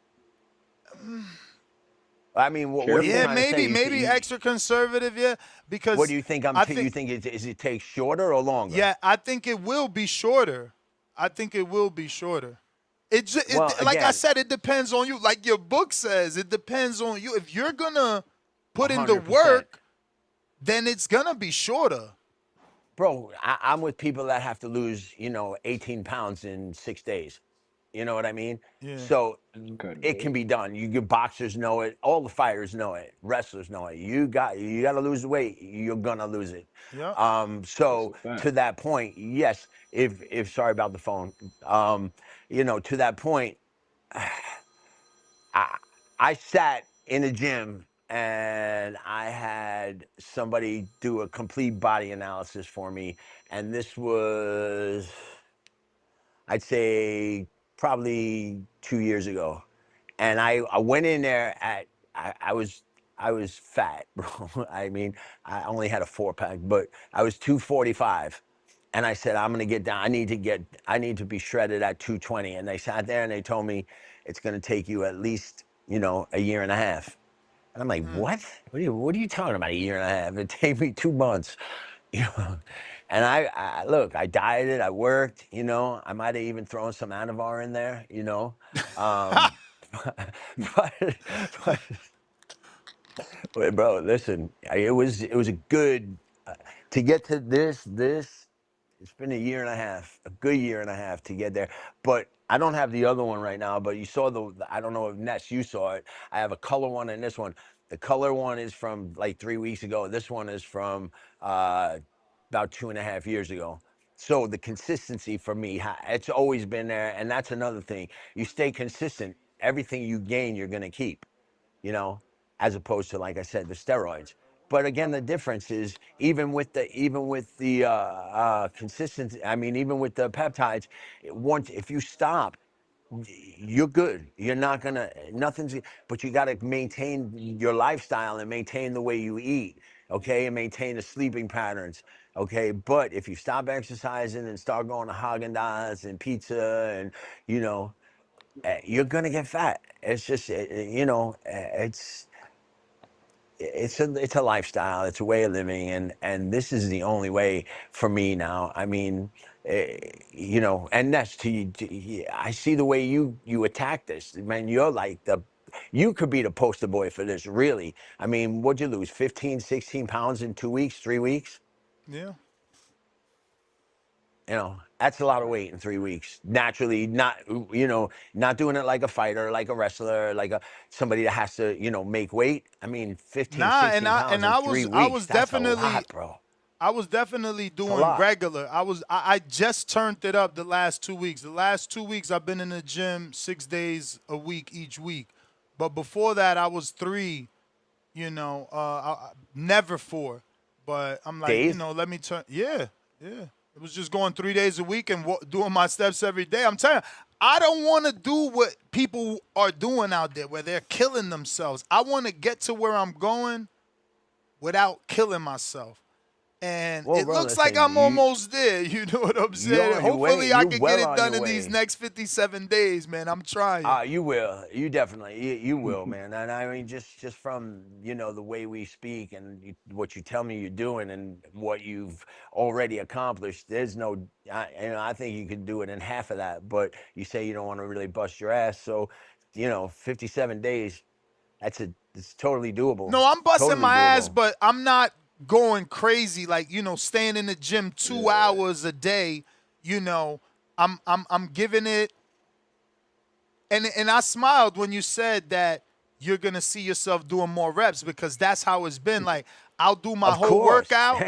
I mean, what are you yeah, Careful. trying to say? maybe extra conservative. Yeah, What do because you think I you think think is it take shorter or longer? yeah, I think it will be shorter. I think it will be shorter. Well, Like I again, said, it depends on you. Like your book says, it depends on you. If you're gonna put in the 100%. work, then it's gonna be shorter. Bro, I'm with people that have to lose, you know, 18 pounds in 6 days. You know what I mean? Yeah. So Cutting it can weight. be done. You boxers know it. All the fighters know it. Wrestlers know it. You got to lose weight. You're gonna lose it. Yep. That's So a fact. to that point, yes. If sorry about the phone. You know, to that point, I, I sat in a gym and I had somebody do a complete body analysis for me. And this was, I'd say, probably 2 years ago. And I went in there I was fat, bro. I mean, I only had a 4 pack, but I was 245. And I said, I'm gonna get down. I need to be shredded at 220. And they sat there and they told me it's gonna take you at least, you know, a year and a half. And I'm like, what? What are you talking about? A year and a half? It take me 2 months, you know. And I look, I dieted, I worked, you know. I might have even thrown some Anavar in there, you know. Um, but, but, but bro, listen, it was a good to get to this. It's been a year and a half, a good year and a half to get there. But I don't have the other one right now. But you saw I don't know if Ness, you saw it. I have a color one and this one. The color one is from like 3 weeks ago. This one is from about 2.5 years ago. So the consistency for me, it's always been there. And that's another thing. You stay consistent. Everything you gain, you're going to keep, you know, as opposed to, like I said, the steroids. But again, the difference is even with the consistency. I mean, even with the peptides, once if you stop, you're good. You're not gonna nothing's. But you got to maintain your lifestyle and maintain the way you eat, okay, and maintain the sleeping patterns, okay. But if you stop exercising and start going to Haagen Dazs and pizza and, you know, you're gonna get fat. It's just, you know, it's a lifestyle. It's a way of living, and this is the only way for me now. I mean, you know, and that's I see the way you attack this, man. You're like you could be the poster boy for this, really. I mean, what'd you lose? 15, 16 pounds in 2 weeks, 3 weeks? Yeah. You know, that's a lot of weight in 3 weeks. Naturally, not, not doing it like a fighter, like a wrestler, like a somebody that has to, make weight. I mean, 15, Nah, and 16 I pounds and in I three was I weeks. was That's a definitely lot, bro. I was definitely It's a doing lot. regular. I just turned it up the last 2 weeks. The last 2 weeks I've been in the gym 6 days a week each week. But before that I was three, never four. But I'm like, Days? let me turn. Yeah, yeah. It was just going 3 days a week and doing my steps every day. I'm telling you, I don't want to do what people are doing out there where they're killing themselves. I want to get to where I'm going without killing myself. And Well, it bro, looks like listen, I'm almost there. You know what I'm you're saying? on your way. Hopefully, I You're can get well it on done your in these way. next 57 days, man. I'm trying. You will. You definitely. You will, man. And I mean, just from the way we speak and what you tell me you're doing and what you've already accomplished. There's no. I think you could do it in half of that. But you say you don't want to really bust your ass, so 57 days. It's totally doable. No, I'm busting Totally my ass, doable. but I'm not going crazy. Like staying in the gym two Yeah. hours a day. You know, I'm giving it. And I smiled when you said that you're gonna see yourself doing more reps because that's how it's been. Like I'll do my Of whole course. workout,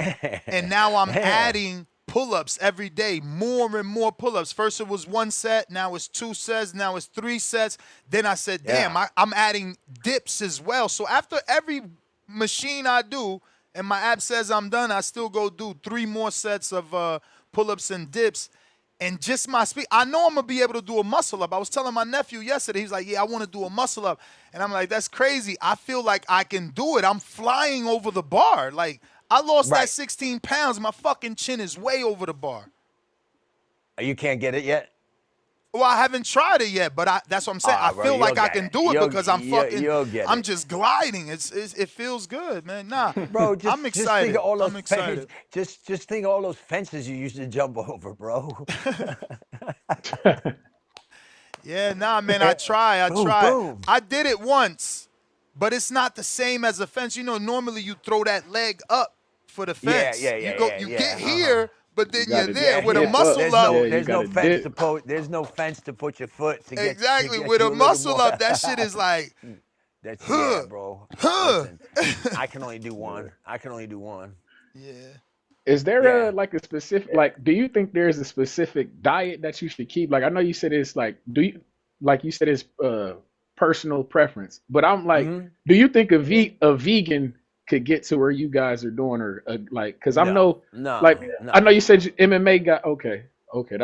and now I'm Yeah. adding pull-ups every day, more and more pull-ups. First it was 1 set, now it's 2 sets, now it's 3 sets. Then I said, damn, Yeah. I'm adding dips as well. So after every machine I do, and my app says I'm done, I still go do 3 more sets of pull-ups and dips. And just my speed, I know I'm gonna be able to do a muscle up. I was telling my nephew yesterday, he's like, "Yeah, I want to do a muscle up," and I'm like, "That's crazy." I feel like I can do it. I'm flying over the bar. Like I lost that Right. 16 pounds. My fucking chin is way over the bar. You can't get it yet. Well, I haven't tried it yet, but that's what I'm saying. I Bro, feel you'll like I get can it. do it because You'll get I'm it. just gliding. It feels good, man. Nah, Bro, I'm just think excited. of all those I'm excited. just think of all those fences you used to jump over, bro. Yeah, nah, man. I Boom, try. boom. I did it once, but it's not the same as a fence. Normally you throw that leg up for the Yeah, fence. yeah, You yeah, go, yeah, you yeah. get Uh-huh. here, but then You you're got to there Yeah, with a yeah. dip up. muscle up. Yeah, you got to dip. There's no fence to put your foot to Exactly, get with you a a little muscle more. up, that shit is like, Yeah, huh, bro. huh. Listen, I can only do Yeah. one. I can only do one. Yeah. Is there Yeah. a like a specific like? Do you think there's a specific diet that you should keep? Like I know you said it's like do you like you said it's personal preference, but I'm like, Hmm. do you think a vegan could get to where you guys are doing or like? Because I'm No, no like no, I know no. you said MMA got okay.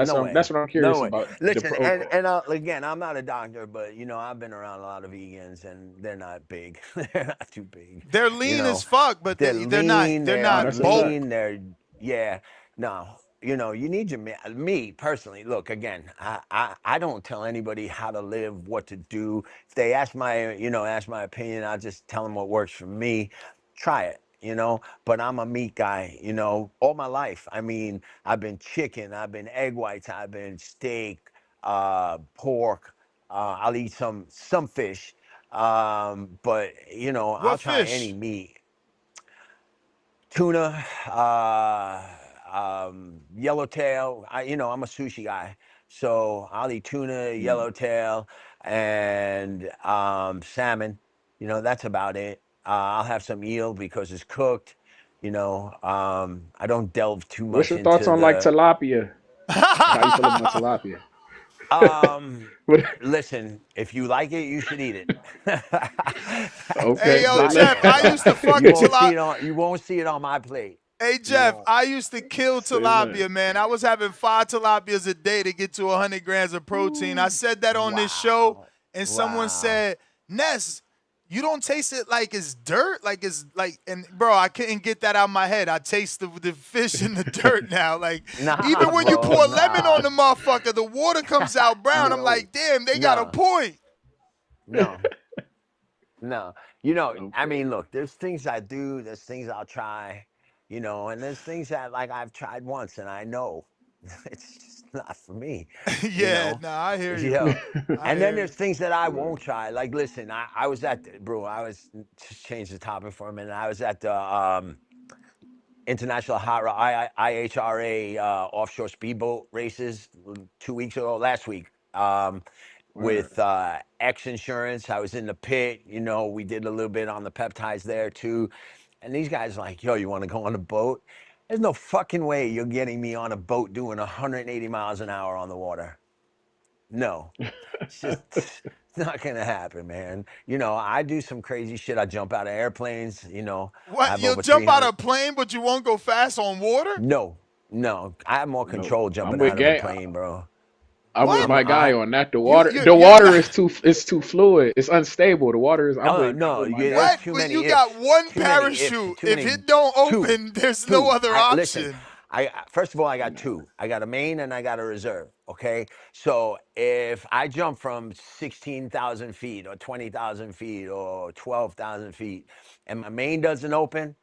No That's way. what I'm No curious way. about. Listen, and Okay. again, I'm not a doctor, but I've been around a lot of vegans, and they're not big. They're not too big. They're You lean as know, fuck, but they're they're not lean. they're They No, are not that's a bulk. fact. lean. They're yeah. No, you need your me personally. Look, again, I don't tell anybody how to live, what to do. If they ask my opinion, I'll just tell them what works for me. Try it. But I'm a meat guy, all my life. I mean, I've been chicken, I've been egg whites, I've been steak, pork. I'll eat some fish, but I'll What try any fish? meat. Tuna, yellowtail. I'm a sushi guy, so I'll eat tuna, Mm. yellowtail, and salmon. That's about it. I'll have some eel because it's cooked. I don't delve too What's much your thoughts into on like the. tilapia? Like how you feel about tilapia? Um, What- listen, if you like it, you should eat it. Hey okay, yo, so Try Jeff, it. I used to fuck You won't see tilapia. it on. You won't see it on my plate. Hey You Jeff, won't. I used to kill say less. tilapia, man. I was having 5 tilapias a day to get to 100 grams of protein. I Ooh, said that on this show, wow. and someone Wow. said, Ness, you don't taste it like it's dirt, like it's like, and bro, I couldn't get that out of my head. I taste the fish in the dirt now. Like Nah, even when you bro. pour lemon on Nah. the motherfucker, the water comes out brown. I'm No. like, damn, they got a No. point. No. No. I Okay. mean, look, there's things I do, there's things I'll try, and there's things that like I've tried once and I know it's just not for me, you Yeah, know. nah, I hear You you. know. I And then hear there's you. things that I won't try. Like, listen, I was at bro, I was just change the topic for a minute. I was at the international hot rod IHRA offshore speedboat races 2 weeks ago, last week. With X Insurance, I was in the pit. You know, we did a little bit on the peptides there too. And these guys are like, yo, you want to go on a boat? There's no fucking way you're getting me on a boat doing 180 miles an hour on the water. No, it's just it's not gonna happen, man. You know, I do some crazy shit. I jump out of airplanes. You know, I What? have You'll over jump out 300. of a plane, but you won't go fast on water? No, no, I have more No, control I'm jumping with out of a Gay. plane, bro. I'm with What? my guy I on that. You The you're water not. is too fluid. It's unstable. The water is. I'm no, with my there's guy. What? too But many you got ifs, one too many ifs, parachute. too If many it don't two, open, there's no two. other I listen. option. First of all, I got Nah. two. I got a main and I got a reserve. Okay, so if I jump from 16,000 feet or 20,000 feet or 12,000 feet, and my main doesn't open,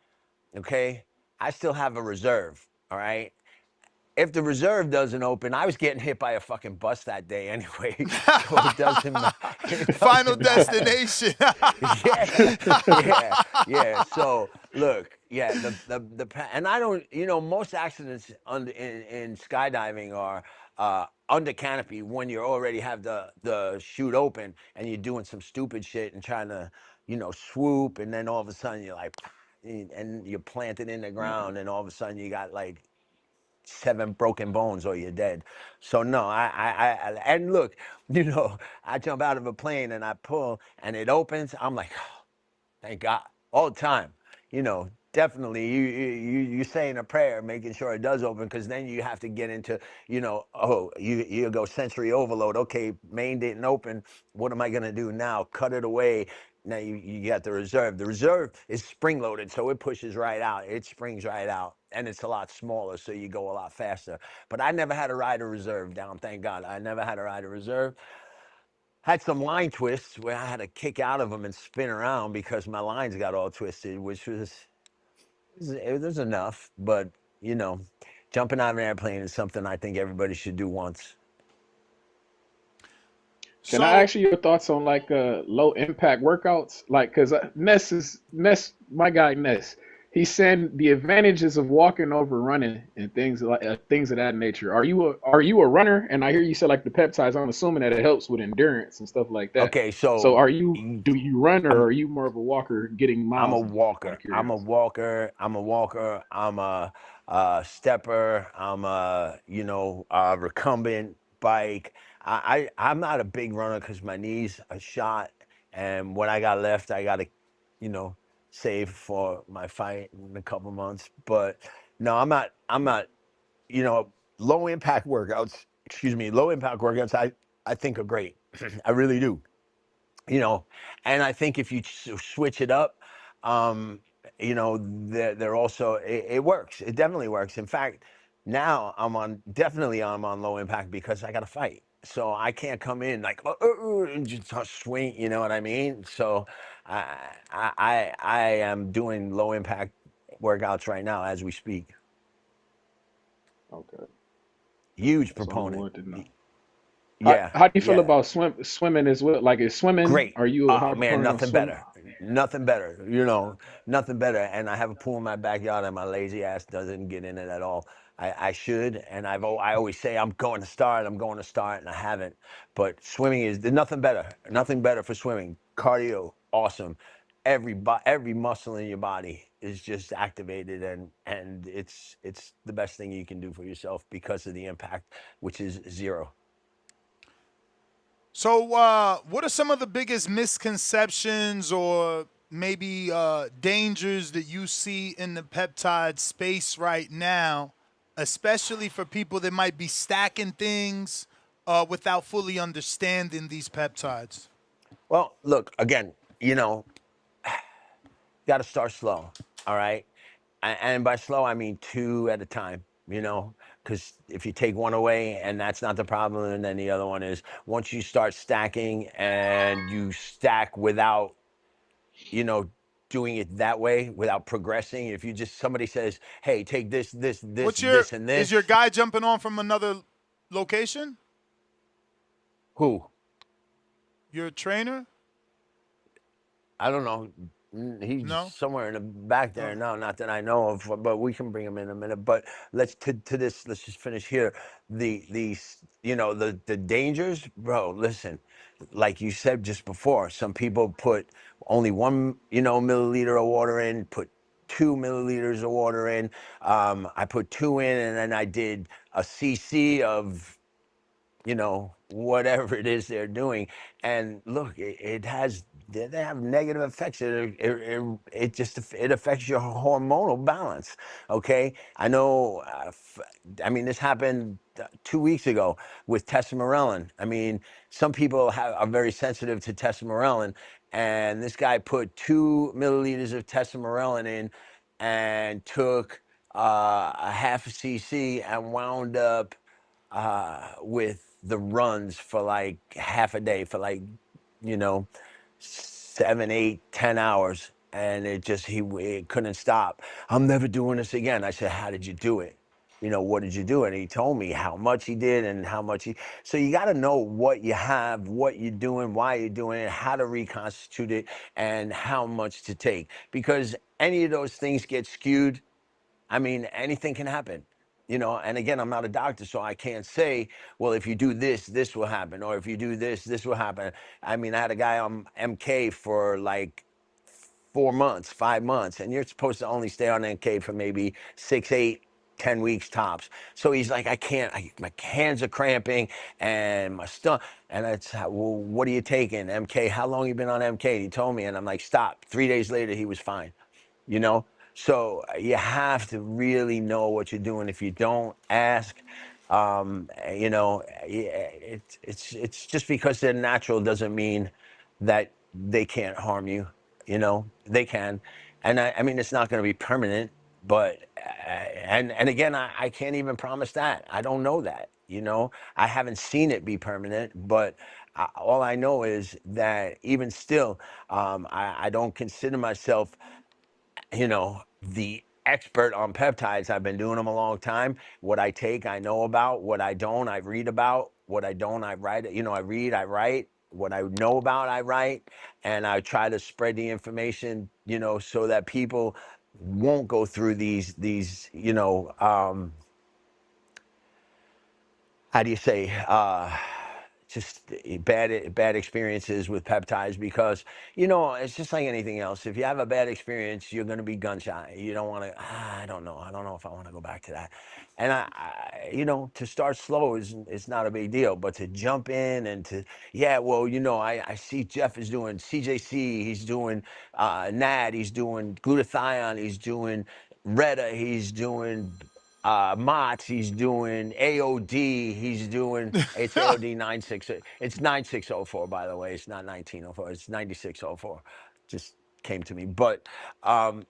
okay, I still have a reserve. All right. If the reserve doesn't open, I was getting hit by a fucking bus that day anyway, so it doesn't it Final doesn't matter. destination. Yeah, yeah. So look, yeah, and I don't, you know, most accidents in skydiving are under canopy when you already have the chute open and you're doing some stupid shit and trying to, you know, swoop, and then all of a sudden you're like, and you're planted in the Nah. ground, and all of a sudden you got like 7 broken bones or you're dead. So no, and look, you know, I jump out of a plane and I pull and it opens. I'm like, oh, thank God, all the time. You know, definitely you saying a prayer, making sure it does open, because then you have to get into, you know, oh, you go sensory overload. Okay, main didn't open. What am I gonna do now? Cut it away. Now you got the reserve. The reserve is spring loaded, so it pushes right out. It springs right out, and it's a lot smaller, so you go a lot faster. But I never had to ride a reserve down. Thank God, I never had to ride a reserve. Had some line twists where I had to kick out of them and spin around because my lines got all twisted, which was enough. But you know, jumping out of an airplane is something I think everybody should do once. Can I So ask you your thoughts on like low impact workouts? Like, cause Ness, my guy Ness. He's saying the advantages of walking over running and things of that nature. Are you a runner? And I hear you say like the peptides. I'm assuming that it helps with endurance and stuff like that. Okay, So so do you run, or I'm are you more of a walker getting I'm a miles in? Out of walker. I'm a curiosity. walker. I'm a walker. I'm a stepper. I'm a, you know, recumbent bike. I'm not a big runner because my knees are shot, and what I got left, I got to, you know, save for my fight in a couple months. But no, I'm not. I'm not. You know, low impact workouts. Excuse me, low impact workouts. I think are great. I really do, you know. And I think if you switch it up, um you know, they're also, it works. It definitely works. In fact, now I'm on low impact because I got to fight, so I can't come in like and just swing, you know what I mean? So I am doing low impact workouts right now as we speak. Okay, Huge that's all I proponent. wanted to know. How Yeah, how do you feel yeah. about swimming as well? Like, is swimming? Great. Are you a Oh high man, proponent on nothing swimming? better. Nothing better. You know, nothing better. And I have a pool in my backyard, and my lazy ass doesn't get in it at all. I should, and I always say I'm going to start. I'm going to start, and I haven't. But swimming is, there's nothing better. Nothing better for swimming. Cardio, awesome. Every muscle in your body is just activated, and it's the best thing you can do for yourself because of the impact, which is zero. So, what are some of the biggest misconceptions or maybe dangers that you see in the peptide space right now, especially for people that might be stacking things without fully understanding these peptides? Well, look, again, you know, got to start slow. All right. And by slow, I mean 2 at a time, you know, because if you take one away and that's not the problem, and then the other one is once you start stacking and you stack without, you know, doing it that way, without progressing. If you just, somebody says, hey, take What's and is your this, guy jumping on from another location? who? Your trainer? I don't know. He's No. somewhere in the back there. Oh. No, not that I know of, but we can bring him in a minute. But let's to this. Let's just finish here. The dangers, bro. Listen, like you said just before, some people put only one milliliter of water in, put 2 milliliters of water in. I put two in, and then I did a cc of whatever it is they're doing. And look, it has, they have negative effects. It just, it affects your hormonal balance. Okay. I know, I mean, this happened 2 weeks ago with testosterone. I mean, some people are very sensitive to testosterone, and this guy put 2 milliliters of testosterone in and took a half a cc and wound up with the runs for like half a day, for like, you know, 7, 8, 10 hours. And it couldn't stop. I'm never doing this again. I said, how did you do it? What did you do? And he told me how much he did and how much so you got to know what you have, what you're doing, why you're doing it, how to reconstitute it, and how much to take. Because any of those things get skewed, I mean, anything can happen, and again, I'm not a doctor, so I can't say, well, if you do this, this will happen, or if you do this, this will happen. I mean, I had a guy on MK for like 4 months, 5 months, and you're supposed to only stay on MK for maybe 6, 8, 10 weeks tops. So he's like, I can't, my hands are cramping and my stomach. And it's, well, what are you taking? MK, how long you been on MK? He told me, and I'm like, stop. 3 days later, he was fine. So you have to really know what you're doing. If you don't ask, it's just because they're natural doesn't mean that they can't harm you. They can. And I mean, it's not going to be permanent, but and again, I can't even promise that. I don't know that. I haven't seen it be permanent, but all I know is that even still, I don't consider myself the expert on peptides. I've been doing them a long time. What I take, I know about. What I don't, I read about. What I don't, I write. I read, I write. What I know about, I write. And I try to spread the information, so that people won't go through these, how do you say, just bad experiences with peptides. Because it's just like anything else. If you have a bad experience, you're going to be gun shy. You don't want to, I don't know if I want to go back to that. And to start slow is not a big deal, but to jump in and to, yeah, well, I see Jeff is doing CJC, he's doing NAD, he's doing glutathione, he's doing Retta, he's doing Mott's, he's doing AOD, he's doing, it's AOD 96, it's 9604, by the way, it's not 1904, it's 9604, just came to me. But I'm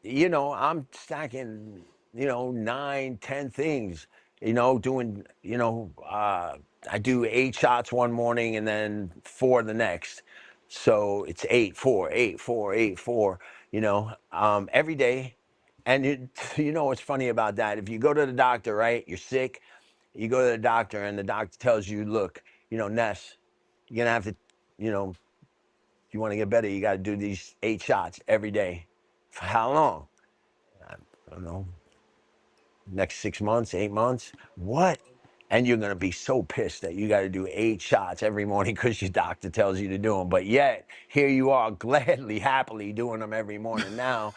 stacking 9, 10 things, doing, I do 8 shots one morning and then 4 the next. So it's 8, 4, 8, 4, 8, 4, every day. And what's funny about that? If you go to the doctor, right, you're sick, you go to the doctor and the doctor tells you, look, Ness, you're going to have to, if you want to get better, you got to do these 8 shots every day. For how long? I don't know. Next 6 months, 8 months? What? And you're going to be so pissed that you got to do 8 shots every morning because your doctor tells you to do them. But yet, here you are, gladly, happily doing them every morning now.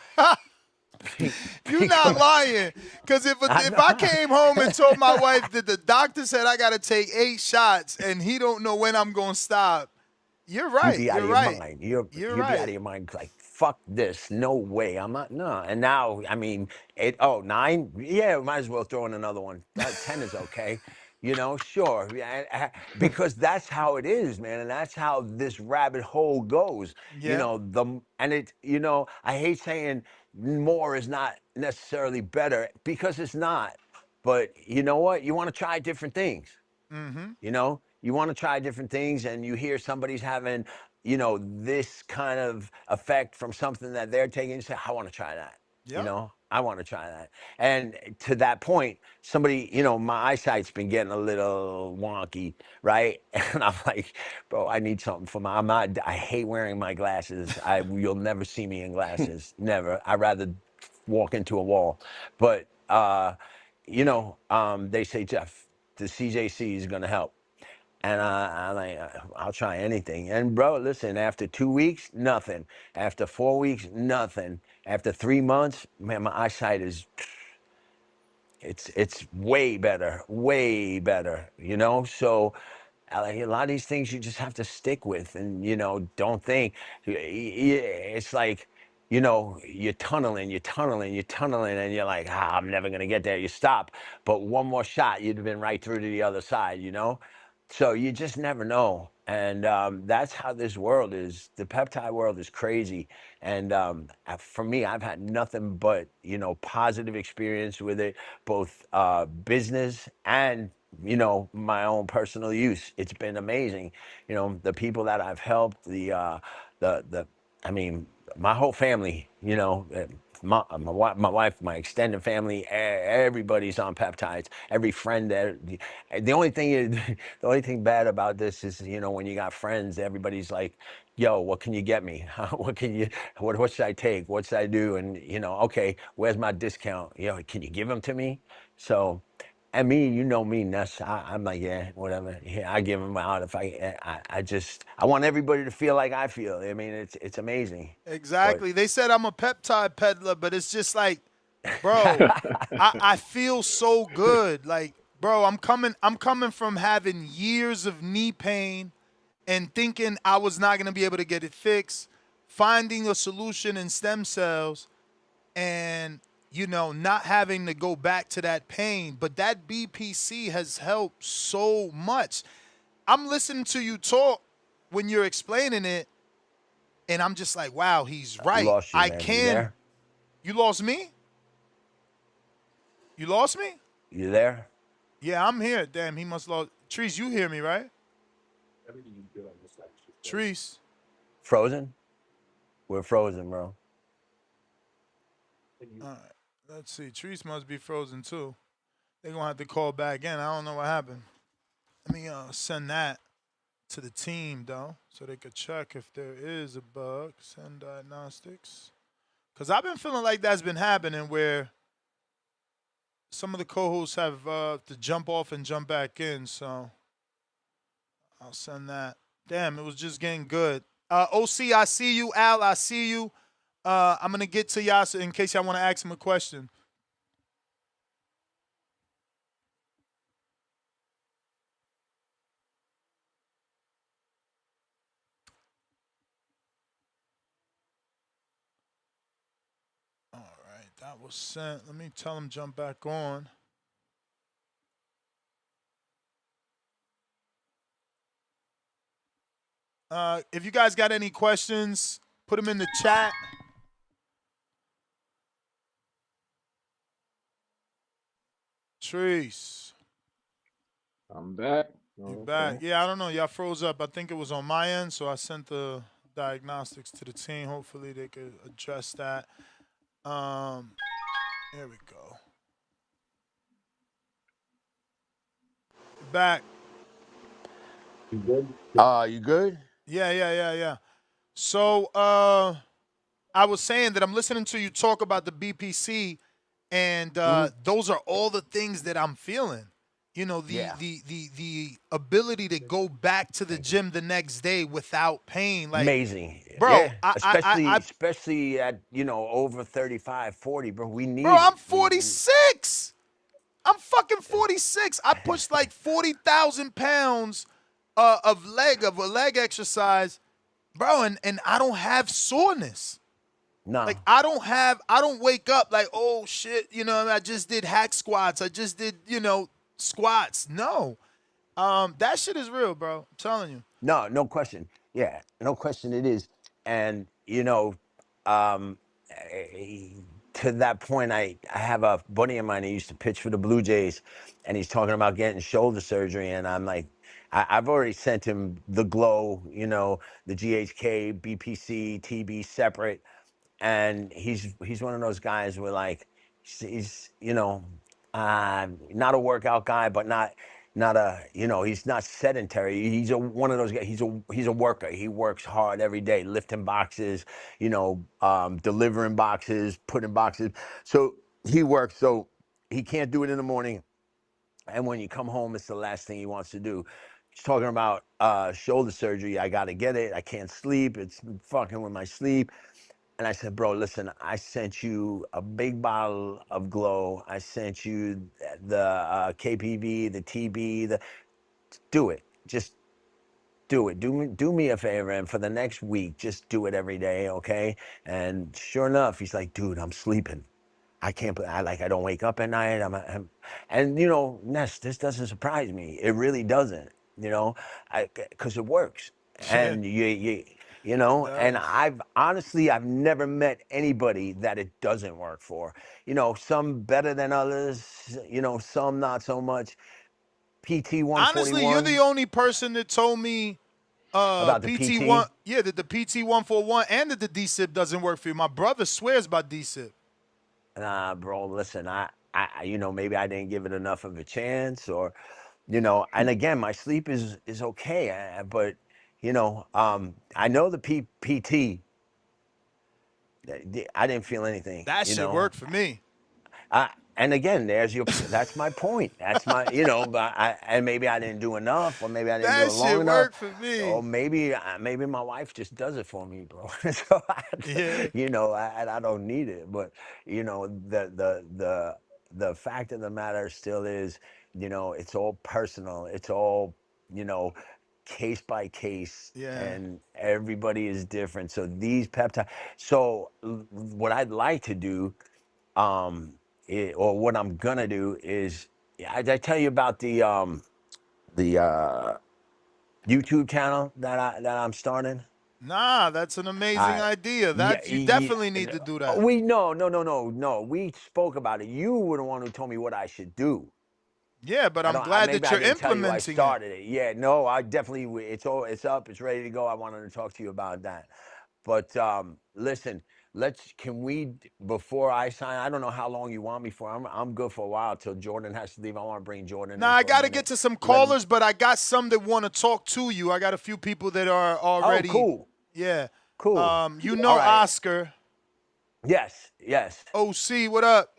You not lying, because if I came home and told my wife that the doctor said I got to take 8 shots and he don't know when I'm gonna stop, you're You'd right. be out You're of your right. mind. You're You'd be out of right. your mind. Like, fuck this. No way. I'm not. No. And now, I mean, 8. Oh, 9. Yeah, might as well throw in another one. 10 is okay. Sure. Yeah, because that's how it is, man, and that's how this rabbit hole goes. Yeah. I hate saying more is not necessarily better, because it's not. But you know what? You want to try different things. You want to try different things, and you hear somebody's having, this kind of effect from something that they're taking. You say, I want to try that. Yep. I want to try that. And to that point, somebody, my eyesight's been getting a little wonky, right? And I'm like, bro, I need something for my. I hate wearing my glasses. You'll never see me in glasses, never. I'd rather walk into a wall. But they say, Jeff, the CJC is gonna help. And I'm like, I'll try anything. And bro, listen, after 2 weeks, nothing. After 4 weeks, nothing. After 3 months, man, my eyesight is, it's way better, way better, So a lot of these things you just have to stick with and, don't think. It's like, you're tunneling, and you're like, I'm never going to get there. You stop. But one more shot, you'd have been right through to the other side. So you just never know. And that's how this world is. The peptide world is crazy. And for me, I've had nothing but, positive experience with it, both business and, my own personal use. It's been amazing. The people that I've helped, I mean, my whole family, my wife, my extended family, everybody's on peptides. Every friend that, the only thing is, the only thing bad about this is, when you got friends, everybody's like, yo, what can you get me? What should I take? What should I do? And, okay, where's my discount? Can you give them to me? So, and me, me, Ness, I'm like, yeah, whatever. Yeah, I give them out if I want everybody to feel like I feel. I mean, it's amazing. But Exactly. They said I'm a peptide peddler, but it's just like, bro, I feel so good. Like, bro, I'm coming from having years of knee pain and thinking I was not gonna be able to get it fixed, finding a solution in stem cells and not having to go back to that pain. But that BPC has helped so much. I'm listening to you talk when you're explaining it, and I'm just like, wow, he's right. lost you, I man. You can. there? You lost me? You lost me? You there? Yeah, I'm here. Damn, he must lost. Trees, you hear me, right? Trees. Frozen? We're frozen, bro. All right. Let's see. Trees must be frozen too. They're gonna have to call back in. I don't know what happened. Let me send that to the team though, so they could check if there is a bug. Send diagnostics. Cause I've been feeling like that's been happening where some of the co-hosts have to jump off and jump back in. So I'll send that. Damn, it was just getting good. OC, I see you. Al, I see you. I'm gonna get to y'all in case y'all want to ask him a question. All right, that was sent. Let me tell him jump back on. If you guys got any questions, put them in the chat. Trees, I'm back. you Okay. back? Yeah, I don't know. Y'all froze up. I think it was on my end, so I sent the diagnostics to the team. Hopefully, they could address that. Um, Here we go. Back. You good? Yeah. So I was saying that I'm listening to you talk about the BPC, and those are all the things that I'm feeling. The Yeah. the ability to go back to the gym the next day without pain. Like, Amazing. bro, Yeah. Especially at, over 35, 40, bro. We bro, need I'm it. 46. I'm fucking 46. I pushed like 40,000 pounds of a leg exercise, bro, and I don't have soreness. No. Like I don't wake up like, oh shit, I just did hack squats. I just did, squats. No. That shit is real, bro. I'm telling you. No, no question. Yeah, no question it is. And, um, eh, to that point, I have a buddy of mine who used to pitch for the Blue Jays, and he's talking about getting shoulder surgery. And I'm like, I've already sent him the Glow, the GHK, BPC, TB separate. And he's one of those guys where, like, he's not a workout guy, but not a he's not sedentary. He's one of those guys. He's a worker. He works hard every day, lifting boxes, delivering boxes, putting boxes. So he works. So he can't do it in the morning, and when you come home, it's the last thing he wants to do. He's talking about shoulder surgery. I got to get it. I can't sleep. It's fucking with my sleep. And I said, bro, listen, I sent you a big bottle of Glow. I sent you the KPV, the TB. Do it. Just do it. Do me a favor. And for the next week, just do it every day, okay? And sure enough, he's like, dude, I'm sleeping. I can't, I don't wake up at night. And Ness, this doesn't surprise me. It really doesn't, because it works. Yeah, And it and does. I've never met anybody that it doesn't work for. Some better than others, some not so much. PT Honestly, you're the 141 only person that told me about the PT1, PT. yeah, that the PT141 and that the D-SIP doesn't work for you. My brother swears by D-SIP. Nah, bro, listen, maybe I didn't give it enough of a chance, or, and again, my sleep is okay, but, I know the PT, I didn't feel anything, That shit worked for me. and again, that's my point. That's my, but and maybe I didn't do enough, or maybe I didn't do That it long shit enough, worked for or me. maybe my wife just does it for me, bro. So, Yeah. I don't need it. But, the fact of the matter still is, it's all personal. It's all, you know, case by case, Yeah. and everybody is different. So these peptides. So what I'd like to do, or what I'm gonna do is, I tell you about the YouTube channel that I'm starting. Nah, that's an amazing I idea. Yeah, That you definitely need to do that. we no. We spoke about it. You were the one who told me what I should do. Yeah, but I I'm don't. glad Maybe that I you're didn't tell you I implementing it. started it. Yeah, no, I definitely. It's up. It's ready to go. I wanted to talk to you about that. But listen, can we, before I sign? I don't know how long you want me for. I'm good for a while till Jordan has to leave. I want to bring Jordan Now in I for a got to get minute. to some Let him. callers, but I got some that want to talk to you. I got a few people that are Oh, already, cool, yeah. cool. You All know right. Oscar, Yes, yes. OC, what up?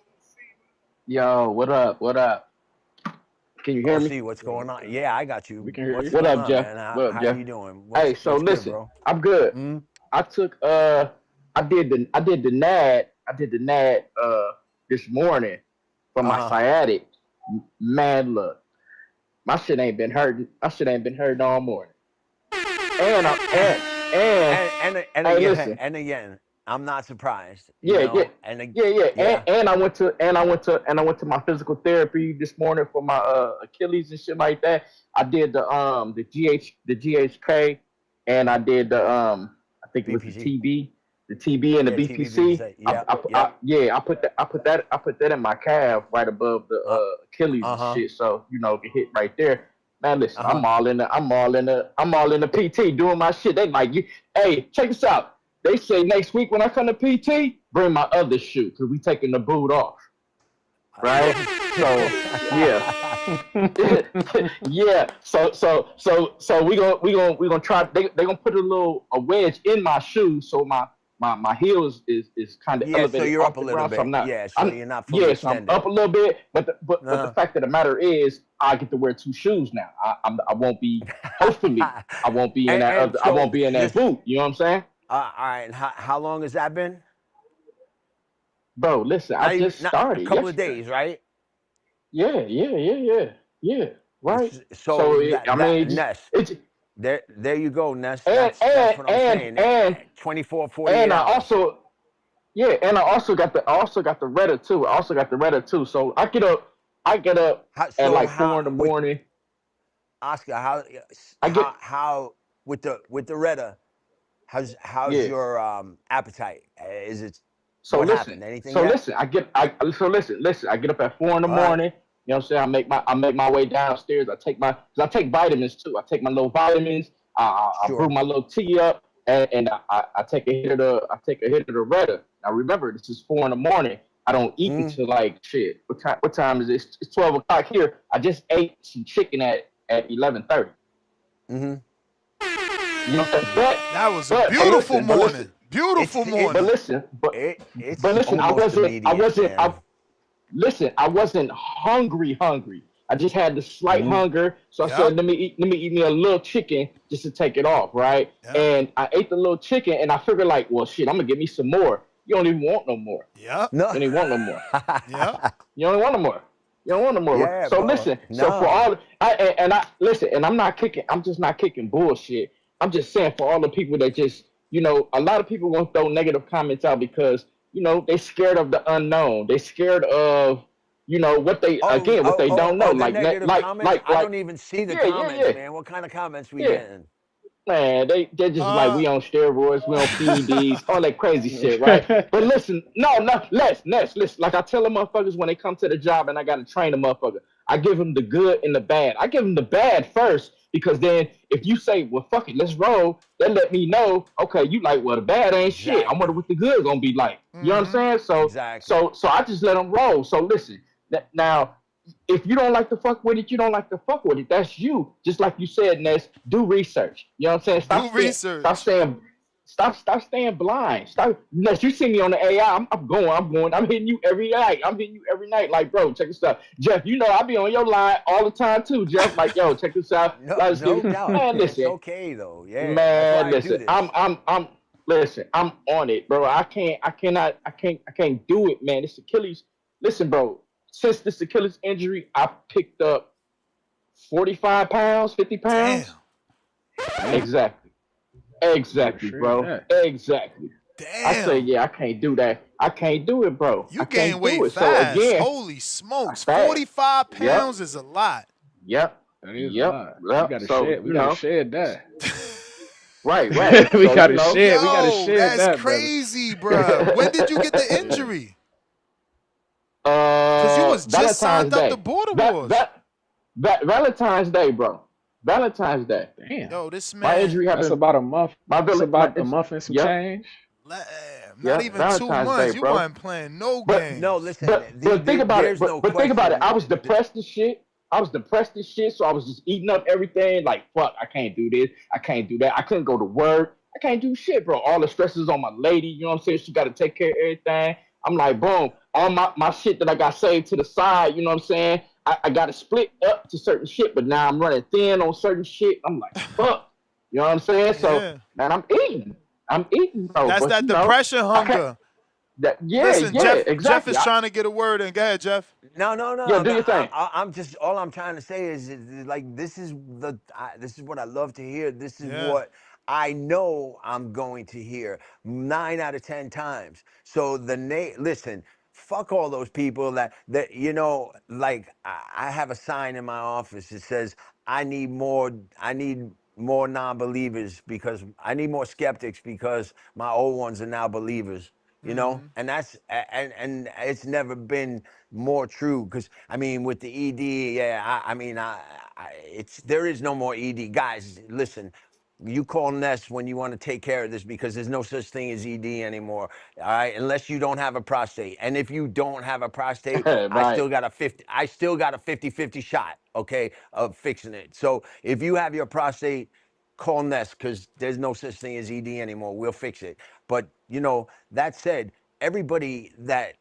Yo, what up? What up? Can you hear me? OC, what's going on? Yeah, I got We you. can hear What's you. What going up, on, Jeff? man? What up, How Jeff? you doing? Hey, so What's good, listen, bro? I'm good. Mm? I took I did the NAD this morning for my Uh-huh. sciatic. Man, look, my shit ain't been hurting all morning. And I and And hey, again, listen, I'm not surprised, yeah, yeah, yeah. yeah. And I went to my physical therapy this morning for my Achilles and shit like that. I did the GHK, and I did I think it was BPC. the TB and the Yeah, BPC. TVB. Yep, yep. I put that in my calf right above the Uh, Achilles and uh-huh. shit. So get hit right there. Man, listen, Uh-huh. I'm all in the PT doing my shit. They like, hey, check this out. They say next week when I come to PT, bring my other shoe because we taking the boot off, right? So yeah, yeah. So we gonna try. They gonna put a wedge in my shoe, so my heel is kind of Yeah, so elevated you're up off a the little ground. So bit. Yeah, so I'm you're not fully yeah. So I'm extended. up a little bit, but the Uh, fact of the matter is, I get to wear two shoes now. I won't be. Hopefully, I won't be in that and other. I won't so be in that just boot. You know what I'm saying? all right, and how long has that been? Bro, listen, I Not even, just not a started couple of yesterday. days, right? Yeah. Right. So So I that mean, Ness, it's there you go, Ness. and That's and what I'm and saying. and 24, 48 and I hours. also and I also got the Retta too. So I get up at So like how 4 in the morning. Oscar, I get how with the Retta, how's yeah. your appetite? Is it So what listen, happened? Anything so yet? listen, listen. I get up at 4 in the morning. You know what I'm saying? I make my way downstairs. I take vitamins too. I take my little vitamins. I brew Sure. my little tea up, and I take a hit of the Retta. Now remember, this is 4 in the morning. I don't eat until like shit. What time is it? It's 12 o'clock here. I just ate some chicken at 11:30. Mm-hmm. You know, That was a beautiful morning. Beautiful morning. But listen, It's listen, almost immediate, man. Listen, I wasn't hungry. I just had the slight hunger, so I said, let me eat me a little chicken just to take it off, right? Yep. And I ate the little chicken, and I figured like, well, shit, I'm gonna get me some more. You don't even want no more. Yep. No. You don't even want no more. Yep. You don't want no more. You don't want no more. Yeah, so bro. listen. No. So for all I listen, and I'm not kicking. I'm just not kicking bullshit. I'm just saying for all the people that just, a lot of people won't throw negative comments out because they scared of the unknown. They scared of what they what they don't know. Like comments? I don't even see the comments, man. What kind of comments we getting? Man, they're just like, we on steroids, we on PEDs, all that crazy shit, right? But listen, listen. Like I tell the motherfuckers when they come to the job and I got to train a motherfucker, I give them the good and the bad. I give them the bad first because then if you say, well, fuck it, let's roll, they let me know, okay, you like, well, the bad ain't shit. I wonder what the good gonna be like. You know what I'm saying? So, so I just let them roll. So listen, now, if you don't like to fuck with it, you don't like to fuck with it. That's you. Just like you said, Ness, do research. You know what I'm saying? Stop staying blind. Ness, you see me on the AI, I'm going. I'm hitting you every night. Like, bro, check this out. Jeff, I be on your line all the time too, Jeff. Like, yo, check this out. No doubt. Man, listen. It's okay though. Yeah. Man, listen. Listen, I'm on it, bro. I can't do it, man. This Achilles. Listen, bro. Since this Achilles injury, I picked up 45 pounds, 50 pounds. Damn. Exactly, bro. That. Exactly. Damn. I say, yeah, I can't do that. I can't do it, bro. You gain weight fast. So again, holy smokes. 45 pounds is a lot. Yep. That is a lot. We gotta shed that. Right. We gotta shed that. That's crazy, bro. When did you get the injury? Because you was just signed up to Border Wars. Valentine's Day, bro. Valentine's Day. Damn. Yo, this man. My injury happened. That's about a month. That's about a month and some change. Not even Valentine's 2 months. Day, you weren't playing no game. No, listen. But think about it. But think about it. I was depressed as shit. So I was just eating up everything. Like, fuck, I can't do this. I can't do that. I couldn't go to work. I can't do shit, bro. All the stresses on my lady. You know what I'm saying? She got to take care of everything. I'm like, boom, all my shit that I got saved to the side, you know what I'm saying? I got to split up to certain shit, but now I'm running thin on certain shit. I'm like, fuck. You know what I'm saying? So, man, I'm eating, bro. That's that depression hunger. Listen, exactly. Jeff is trying to get a word in. Go ahead, Jeff. No. Yeah, do your thing. I'm just, all I'm trying to say is like, this is what I love to hear. This is what I know I'm going to hear 9 out of 10 times. So listen, fuck all those people that like I have a sign in my office that says I need more non-believers because I need more skeptics because my old ones are now believers. You know, and that's and it's never been more true because I mean with the ED, there is no more ED, guys. Listen, you call Ness when you want to take care of this because there's no such thing as ED anymore. All right, unless you don't have a prostate, and if you don't have a prostate, right. I still got a 50-50 shot, okay, of fixing it. So if you have your prostate, call Ness because there's no such thing as ED anymore. We'll fix it. But, that said, everybody that,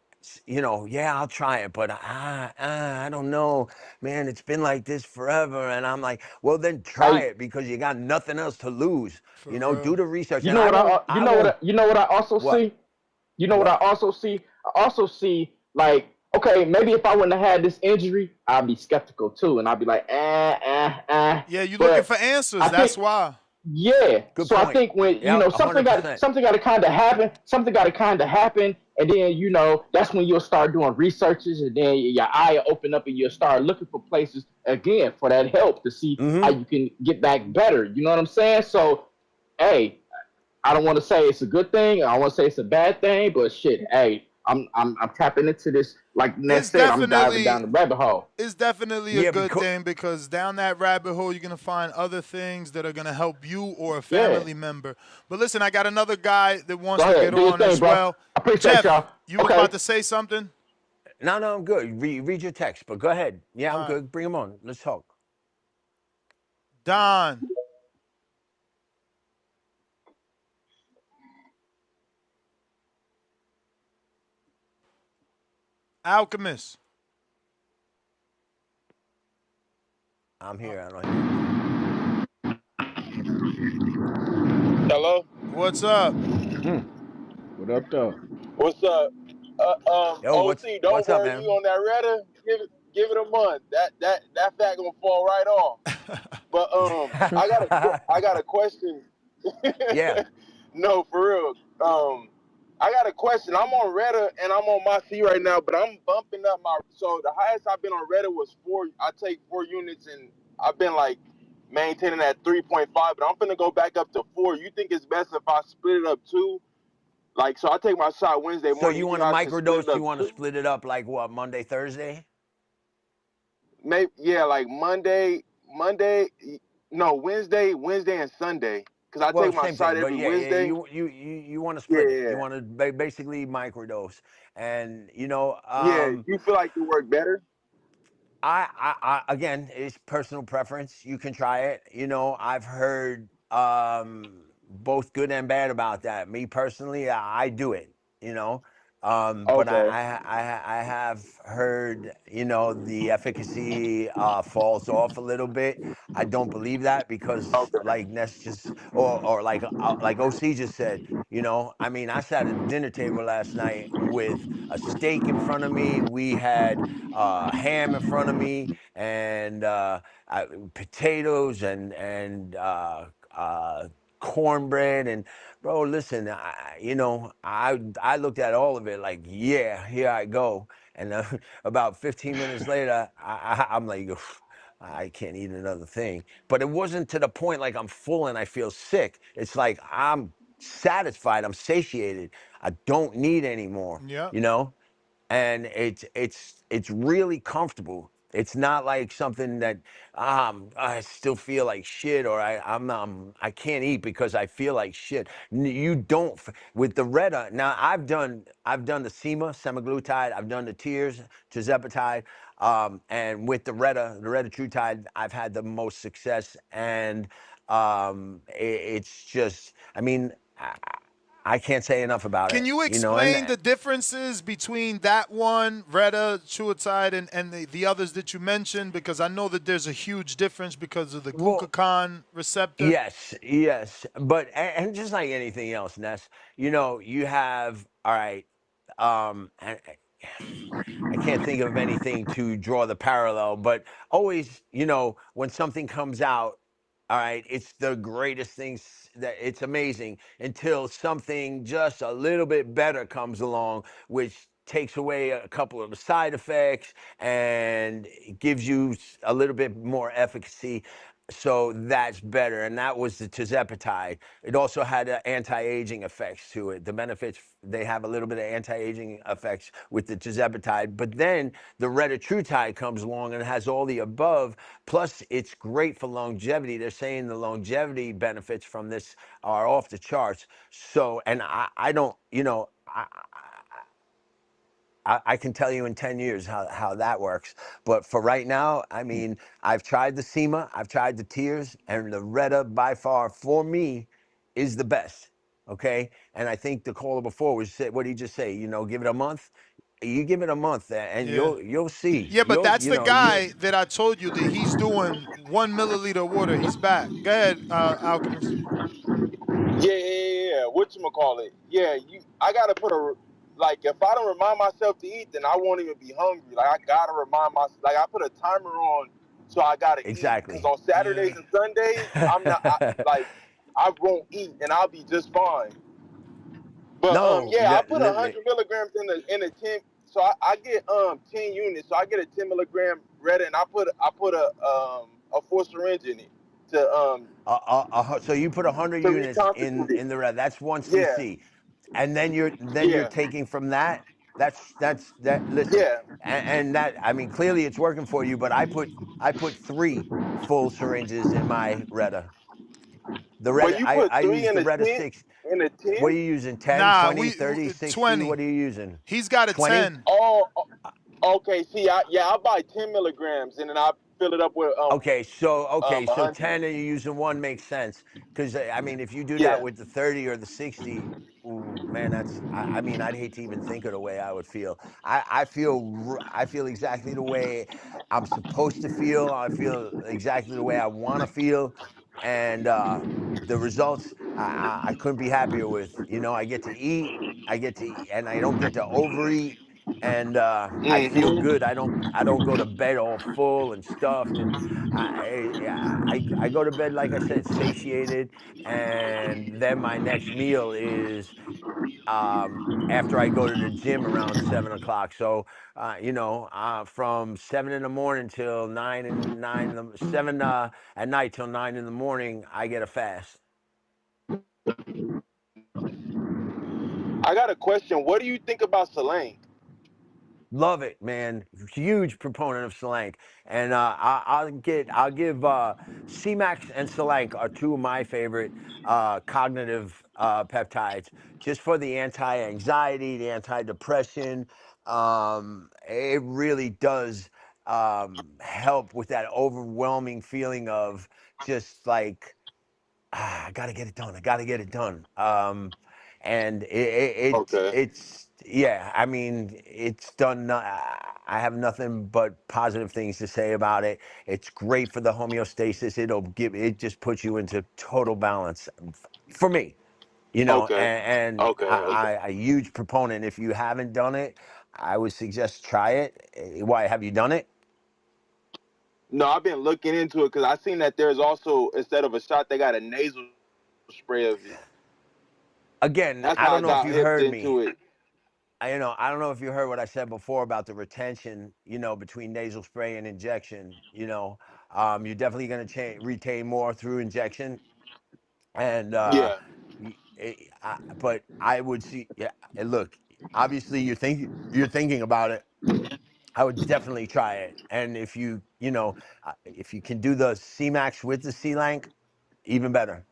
I'll try it, but I don't know, man, it's been like this forever. And I'm like, well, then try it because you got nothing else to lose. Do the research. You know what I also see? You know what I also see? I also see, like, okay, maybe if I wouldn't have had this injury, I'd be skeptical too. And I'd be like, Yeah, you're looking for answers. That's why. Yeah. Good so point. I think when something got to kind of happen, and then that's when you'll start doing researches, and then your eye will open up, and you'll start looking for places again for that help to see how you can get back better. You know what I'm saying? So, hey, I don't want to say it's a good thing. I don't want to say it's a bad thing, but shit, hey, I'm tapping into this. Like Ness said, I'm diving down the rabbit hole. It's definitely a good thing because down that rabbit hole, you're going to find other things that are going to help you or a family member. But listen, I got another guy that wants to get on as well. Appreciate Jeff, y'all. you was Okay. about to say something? No, I'm good. Read your text, but go ahead. Yeah, I'm All right. good. Bring him on. Let's talk. Don. Alchemist. I'm here. I don't hear anything. Hello? What's up? What up, though? What's up? Yo, OC, don't what's up, worry, you man? on that Reddit, give it a month. That fat gonna fall right off. But I got a question. Yeah. No, for real. I got a question. I'm on Reddit and I'm on my feet right now, but I'm bumping up my. So the highest I've been on Reddit was 4. I take 4 units and I've been like maintaining at 3.5, but I'm gonna go back up to 4. You think it's best if I split it up too? Like, so I take my shot Wednesday So morning. you You think want to I should split it microdose? You up want to too? split it up like what? Monday, Thursday? Maybe, yeah, like Monday, no, Wednesday and Sunday. Cause I Well, take my same shot thing, but every yeah, Wednesday. you want to Yeah, split it. yeah, You want to basically microdose, and yeah. You feel like it work better? again, it's personal preference. You can try it. I've heard both good and bad about that. Me personally, I do it. You know, but Okay, I have heard the efficacy falls off a little bit. I don't believe that because okay, like Ness just or like OC just said. I mean, I sat at the dinner table last night with a steak in front of me. We had ham in front of me and potatoes and cornbread and bro, listen, I looked at all of it like, yeah, here I go. And about 15 minutes later, I'm like, I can't eat another thing. But it wasn't to the point like I'm full and I feel sick. It's like I'm satisfied, I'm satiated. I don't need any more, Yep. you know? And it's really comfortable. It's not like something that I still feel like shit or I can't eat because I feel like shit. You don't with the Retta. Now I've done the semaglutide, I've done the tears, tirzepatide, and with the retatrutide, I've had the most success. And it's just, I mean. I can't say enough about Can it, you and explain the differences between that one, Retta, Truitide, and the others that you mentioned? Because I know that there's a huge difference because of the well, glucagon receptor. yes, but and just like anything else, Ness, you have all right. I can't think of anything to draw the parallel, but always, when something comes out, all right, it's the greatest thing that it's amazing until something just a little bit better comes along, which takes away a couple of the side effects and gives you a little bit more efficacy. So that's better. And that was the tirzepatide. It also had anti-aging effects to it. The benefits, they have a little bit of anti-aging effects with the tirzepatide. But then the retatrutide comes along and has all the above. Plus, it's great for longevity. They're saying the longevity benefits from this are off the charts. So, and I don't, I can tell you in 10 years how that works. But for right now, I mean, I've tried the SEMA, I've tried the Tears, and the Retta by far, for me, is the best. Okay? And I think the caller before was what did he just say? Give it a month. You give it a month, and Yeah. you'll see. Yeah, but You'll that's you the know you guy that I told you that he's doing 1 milliliter of water. He's back. Go ahead, Alchemist. yeah. What you call it? Yeah, I gotta put a like. If I don't remind myself to eat, then I won't even be hungry. Like I gotta remind myself. Like I put a timer on, so I gotta eat. Cause exactly. on Saturdays Yeah. and Sundays, I'm not like I won't eat, and I'll be just fine. But No, yeah, I put 100 milligrams in a 10. So I get 10 units. So I get a 10 milligram Retta, and I put a full syringe in it to so you put 100 to units in reconstitute it. in the red. That's one Yeah, cc, and then you're yeah, taking from that. That's that. Listen, yeah. and that, I mean, clearly it's working for you. But I put 3 full syringes in my Retta. The But Retta, you put I 3 use in the a Retta tent 6. in a What are 10? you using? 10, Nah, 20, we 30, 60? 20. What are you using? He's got a 20? 10. Oh, okay. See, I buy 10 milligrams and then I fill it up with Okay, so 100. 10 and you're using one makes sense. Because I mean, if you do that Yeah. with the 30 or the 60, ooh, man, I mean, I'd hate to even think of the way I would feel. I feel exactly the way I'm supposed to feel. I feel exactly the way I want to feel, and the results I couldn't be happier with. You know, I get to eat, and I don't get to overeat, and I feel Hmm. good. I don't go to bed all full and stuffed, and I go to bed, like I said, satiated, and then my next meal is after I go to the gym around 7 o'clock. So from 7 in the morning till 7 at night till 9 in the morning, I get a fast. I got a question. What do you think about Selene? Love it, man. Huge proponent of Solank, and I'll give C-Max and Solank are two of my favorite cognitive peptides, just for the anti-anxiety, the anti-depression. It really does help with that overwhelming feeling of just like I gotta get it done. I gotta get it done. And Okay. it's yeah. I mean, it's done. I have nothing but positive things to say about it. It's great for the homeostasis. It just puts you into total balance for me. You know, Okay. and Okay. a huge proponent. If you haven't done it, I would suggest try it. Why have you done it? No, I've been looking into it because I seen that there's also, instead of a shot, they got a nasal spray of it. Again, That's I how I don't know if got you hipped heard me. into it. I don't know if you heard what I said before about the retention, between nasal spray and injection. You're definitely going to retain more through injection. And, Yeah. but I would see, yeah, and look, obviously you're thinking about it. I would definitely try it. And if you can do the C-Max with the C-Lank, even better.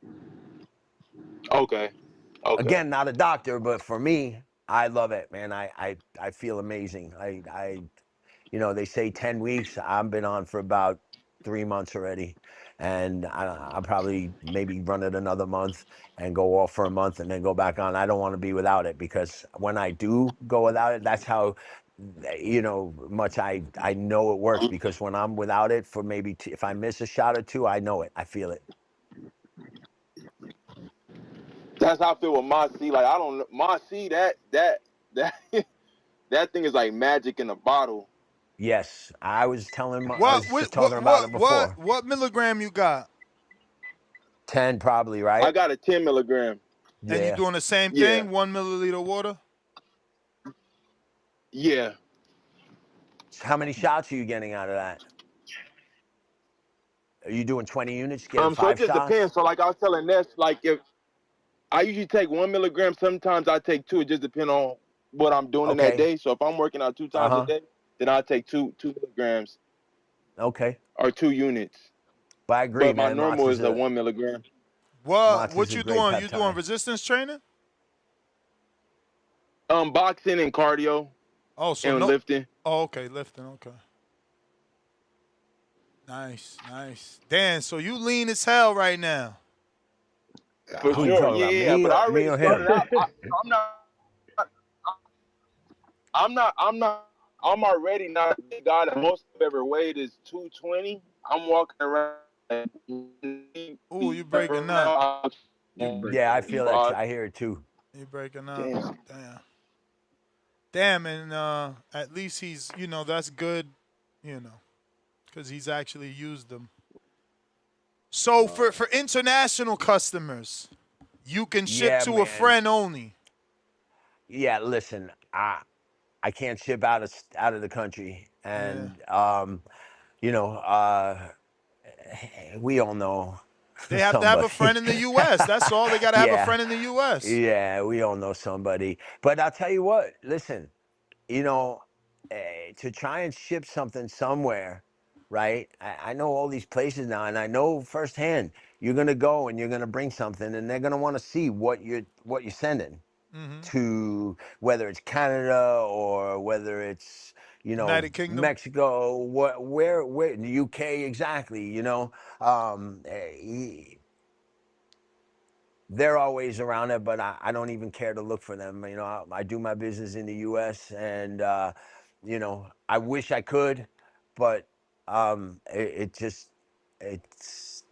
Okay. Okay. Again, not a doctor, but for me, I love it, man. I feel amazing. They say 10 weeks. I've been on for about 3 months already. And I'll probably maybe run it another month and go off for a month and then go back on. I don't want to be without it, because when I do go without it, that's how, much I know it works. Because when I'm without it for maybe if I miss a shot or two, I know it. I feel it. That's how I feel with my C. Like, I don't know. My C, that that thing is like magic in a bottle. Yes, I was just telling her about it before. What milligram you got? 10 probably, I right? got a 10 milligram. And you Yeah. doing the same Yeah. thing? 1 milliliter water. Yeah. How many shots are you getting out of that? Are you doing 20 units, getting So it 5 just shots? depends. So like I was telling Ness, like if I usually take 1 milligram, sometimes I take two. It just depends on what I'm doing in that Okay. day. So if I'm working out 2 times a Uh-huh. day, then I take two milligrams Okay. or 2 units. But I agree, But my man. normal is the 1 milligram. What Mox is a you great doing? You doing peptide. resistance training? Boxing and cardio Oh, so and no. lifting. Oh, okay, lifting. Okay. Nice, nice. Dan, so you lean as hell right now. For Who you sure. talking Yeah, about? yeah, yeah. Me But I or me already or started him? out. I'm already not a big guy. The most I've ever weighed is 220. I'm walking around. Ooh, you breaking up. You Yeah, I feel that. I hear it too. you breaking up. Damn. Damn. Damn, and at least he's, that's good, because he's actually used them. So for international customers, you can ship Yeah, to a man. friend only. Yeah, listen, I can't ship out of the country, Yeah. and you know, uh, we all know They have to have a somebody. friend in the U.S. That's all. They got to have a Yeah, friend in the U.S. yeah, we all know somebody. But I'll tell you what, listen, you know, to try and ship something somewhere, right? I know all these places now, and I know firsthand. you're gonna go and you're gonna bring something, and they're gonna want to see what you're sending to, whether it's Canada or whether it's, you know, United Kingdom. Mexico, where the UK, exactly, you know. They're always around it, but I don't even care to look for them. You know, I do my business in the U.S. and you know, I wish I could, but it just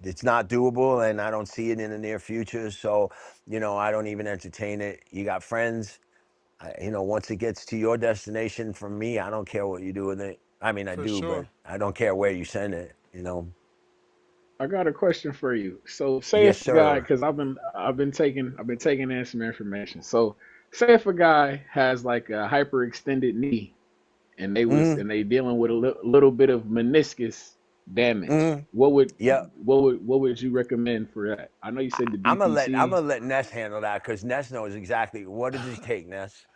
it's not doable, and I don't see it in the near future. So, you know, I don't even entertain it. You got friends, you know, once it gets to your destination, from me, I don't care what you do with it. I mean, I For do, sure. but I don't care where you send it, you know. I got a question for you. So say Yes, if a guy, sir. because I've been taking in some information. So say if a guy has like a hyperextended knee Mm, and they dealing with a little bit of meniscus damage, mm, yeah. what would you recommend for that? I know you said the I'm BPC. gonna let Ness handle that, because Ness knows exactly what does he take, Ness.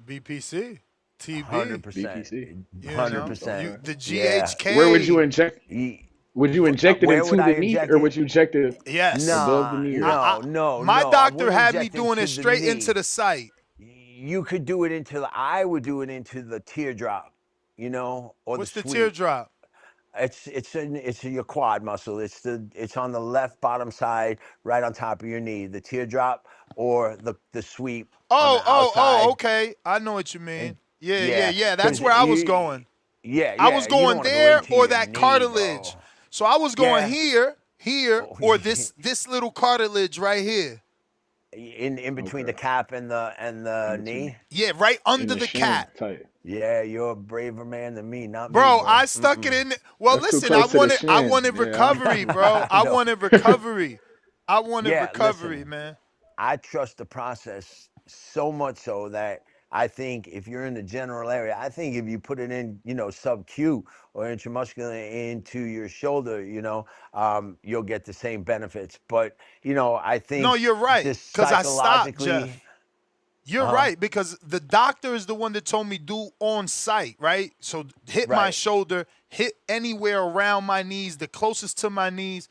BPC, TB. 100%. BPC. You know, 100%. you the Yeah. Where would you GHK. inject? He, Would you inject it where would into I the knee, inject or it? would you inject it Yes. above the Nah, knee? Or I, no, no, my no. I doctor wouldn't had me inject doing it into the straight into knee. the site. You could do it into I would do it into the teardrop, you know, or the What's the sweep. teardrop? It's your quad muscle. It's on the left bottom side, right on top of your knee. The teardrop or the sweep on the Oh, outside. okay. I know what you And mean. Yeah, yeah, yeah, yeah. That's because where I was going. I was you don't going want to go there into or your that knee, cartilage. bro. So I was going Yeah. here, Oh, or this little cartilage right here. in between okay, the cap and in the between knee. Yeah, right in under the the shin cap. type. Yeah, you're a braver man than me, not me, Bro, bro. I stuck it in. Well, That's too listen, I close to the wanted I shin. wanted Yeah, recovery, bro. I I know. wanted recovery. I wanted Yeah, recovery, listen. man. I trust the process so much so that I think if you're in the general area, I think if you put it in, you know, sub Q or intramuscular into your shoulder, you know, you'll get the same benefits. But, you know, I No, think you're right. just Cause I stopped, psychologically, Jeff. You're uh, right, because the doctor is the one that told me do on site, right? So hit my right. shoulder, hit anywhere around my knees, the closest to my knees.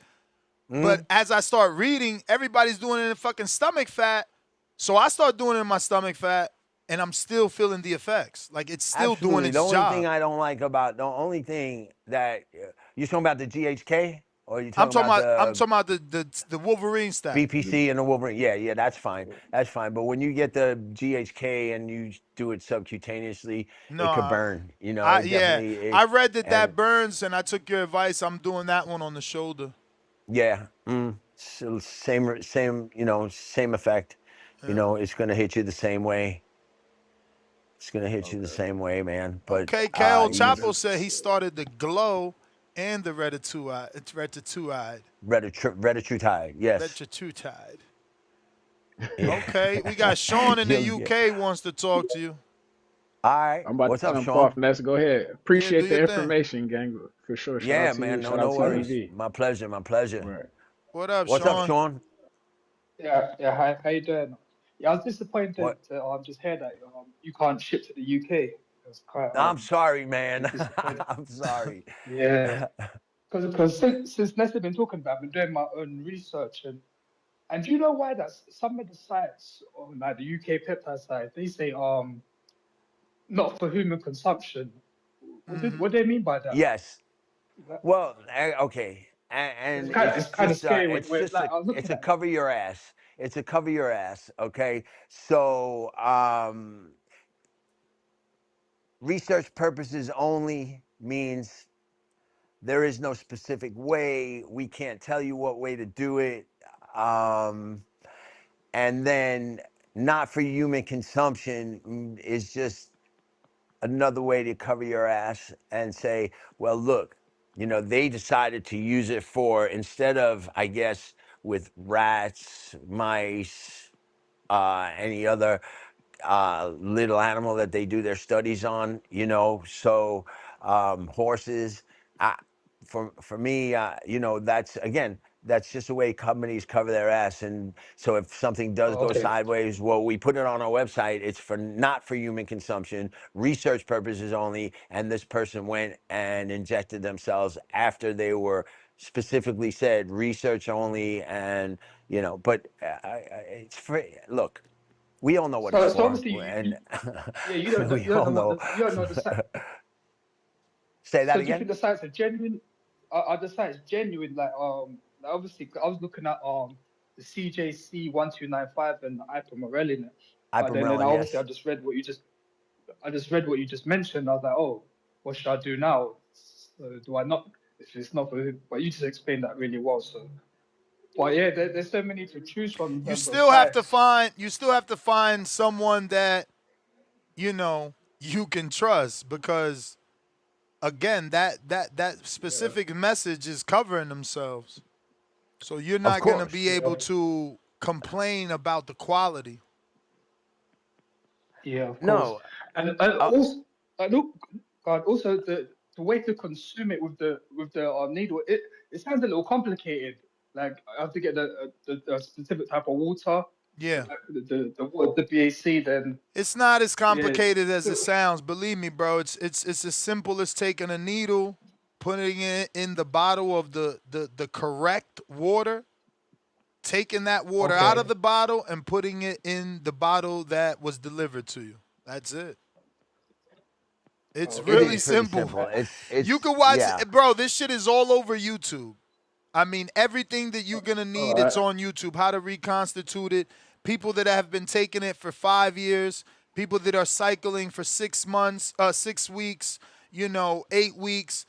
But Mm, as I start reading, everybody's doing it in fucking stomach fat. So I start doing it in my stomach fat, and I'm still feeling the effects. Like it's still doing absolutely. The its only thing job. I don't like about the only thing that you're talking about the GHK or you I'm talking talking about about I'm the talking about the Wolverine stack. BPC and the Wolverine. Yeah, yeah, that's fine. That's fine. But when you get the GHK and you do it subcutaneously, No, it could burn. You know, I it yeah. definitely I read that and that burns, and I took your advice. I'm doing that one on the shoulder. yeah, so same. You know, same effect. You Yeah. know, it's gonna hit you the same way. It's gonna hit you the okay. same way, man. But Okay, Kel you Chapo said he started the glow and the Ratatouille. It's Ratatouille. Retatrutide. Yes. Ratatouille. Yeah. Okay, we got Sean in the Yeah. UK wants to talk to you. All right. I'm about What's to up, jump Sean? off. Ness, go ahead. Yeah, do Appreciate your the thing. information, gang, for sure. Shout out Yeah, to you. man. No, Shout out no to worries. DV. My pleasure. My pleasure. Right. What up, What's up, Sean? Sean? Yeah, yeah. How you doing? Yeah, I was disappointed What? to just hear that you can't ship to the UK. It was quite I'm sorry, man. disappointed. I'm sorry. Yeah, because since Ness has been talking about, I've been doing my own research and do you know why that's some of the sites on like the UK peptide site they say not for human consumption. What do they mean by that? Yes. That- Well, okay, and It's kind of scary when like I was it's looking a at it. cover your ass. It's a cover your ass. Okay, so research purposes only means there is no specific way. We can't tell you what way to do it. And then not for human consumption is just another way to cover your ass and say, well, look, you know, they decided to use it for, instead of, I guess, with rats, mice, any other little animal that they do their studies on, you know, so horses. I, for me, you know, that's again, that's just the way companies cover their ass. And so if something does Oh, go okay. sideways, well, we put it on our website. It's for not for human consumption, research purposes only. And this person went and injected themselves after they were specifically said research only, and but it's free. Look, we all know what it's So for, obviously and you don't know we all know. you don't know the science. Say that So do you again. think the sites are genuine? Are the sites genuine? Like, obviously I was looking at the CJC 1295 and the ipamorelin, but then Hypermelon, obviously yes. I just read what you just mentioned. I was like, oh, what should I do now? So do I not? If it's not for, but you just explained that really well. So, but yeah, there's so many to choose from in You terms of still have to sites. find someone that you can trust, because again, that Yeah, specific message is covering themselves. So you're Of not going to be course. able yeah, to complain about the quality. yeah, of course. No. And Uh, also, look, God, also the way to consume it with the needle, it sounds a little complicated. Like I have to get the specific type of water, Yeah. the BAC. Then It's not as yeah, complicated as it sounds. Believe me, bro. It's as simple as taking a needle, putting it in the bottle of the correct water, taking that water out of okay, the bottle and putting it in the bottle that was delivered to you. That's it. It's it really is okay. pretty simple. simple. You It's can watch yeah. it, bro. This shit is all over YouTube. I mean, everything that you're gonna All need, it's right. on YouTube. How to reconstitute it. People that have been taking it for 5 years. People that are cycling for 6 months, 6 weeks. 8 weeks.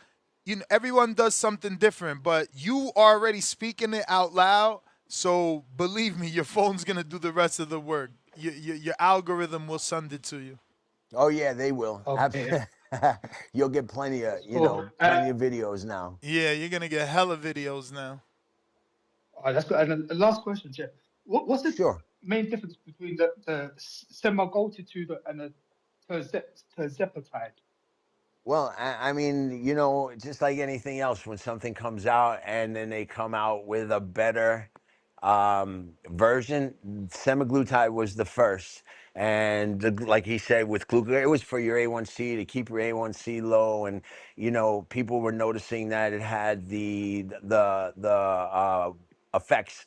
Everyone does something different, but you are already speaking it out loud. So believe me, your phone's gonna do the rest of the work. Your algorithm will send it to you. Oh yeah, they will. Okay. You'll get plenty of So, plenty of videos now. Yeah, you're gonna get hella videos now. that's good. And then the last question, Jeff. What's the Sure. main difference between the semaglutide and the tirzepatide? Well, I mean, just like anything else, when something comes out and then they come out with a better version, semaglutide was the first. And like he said, with glucagon, it was for your A1C, to keep your A1C low. And, people were noticing that it had the effects.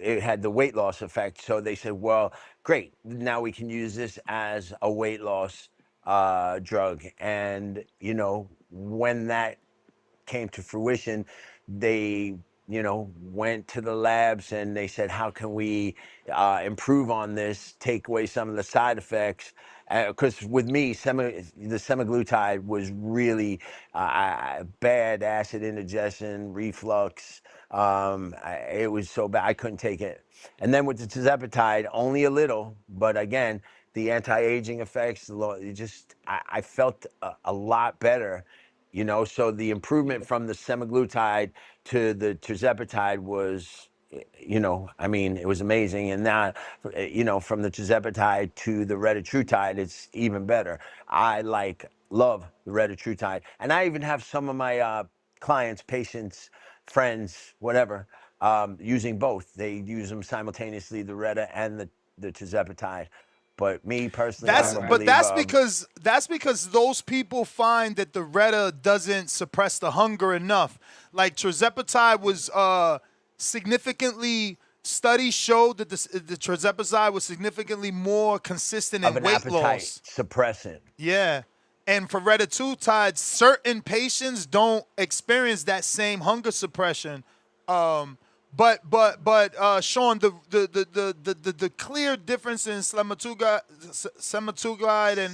It had the weight loss effect. So they said, well, great. Now we can use this as a weight loss drug. And when that came to fruition, they went to the labs and they said, how can we improve on this, take away some of the side effects? Because with me, the semaglutide was really bad acid indigestion, reflux. It was so bad I couldn't take it. And then with the tirzepatide, only a little, but again, the anti-aging effects, I felt a lot better. So the improvement Yeah. from the semaglutide to the tirzepatide was, I mean, it was amazing. And now, from the tirzepatide to the retatrutide, it's even better. I love the retatrutide, and I even have some of my clients, patients, friends, whatever, using both. They use them simultaneously, the reta and the tirzepatide. But me personally, All I'm a right. That's believer of. because those people find that the Retta doesn't suppress the hunger enough. Like tirzepatide was significantly, studies showed that the tirzepatide was significantly more consistent Of in an weight appetite loss. suppressant. Yeah. And for retatrutide, certain patients don't experience that same hunger suppression. But Sean, the clear difference in semaglutide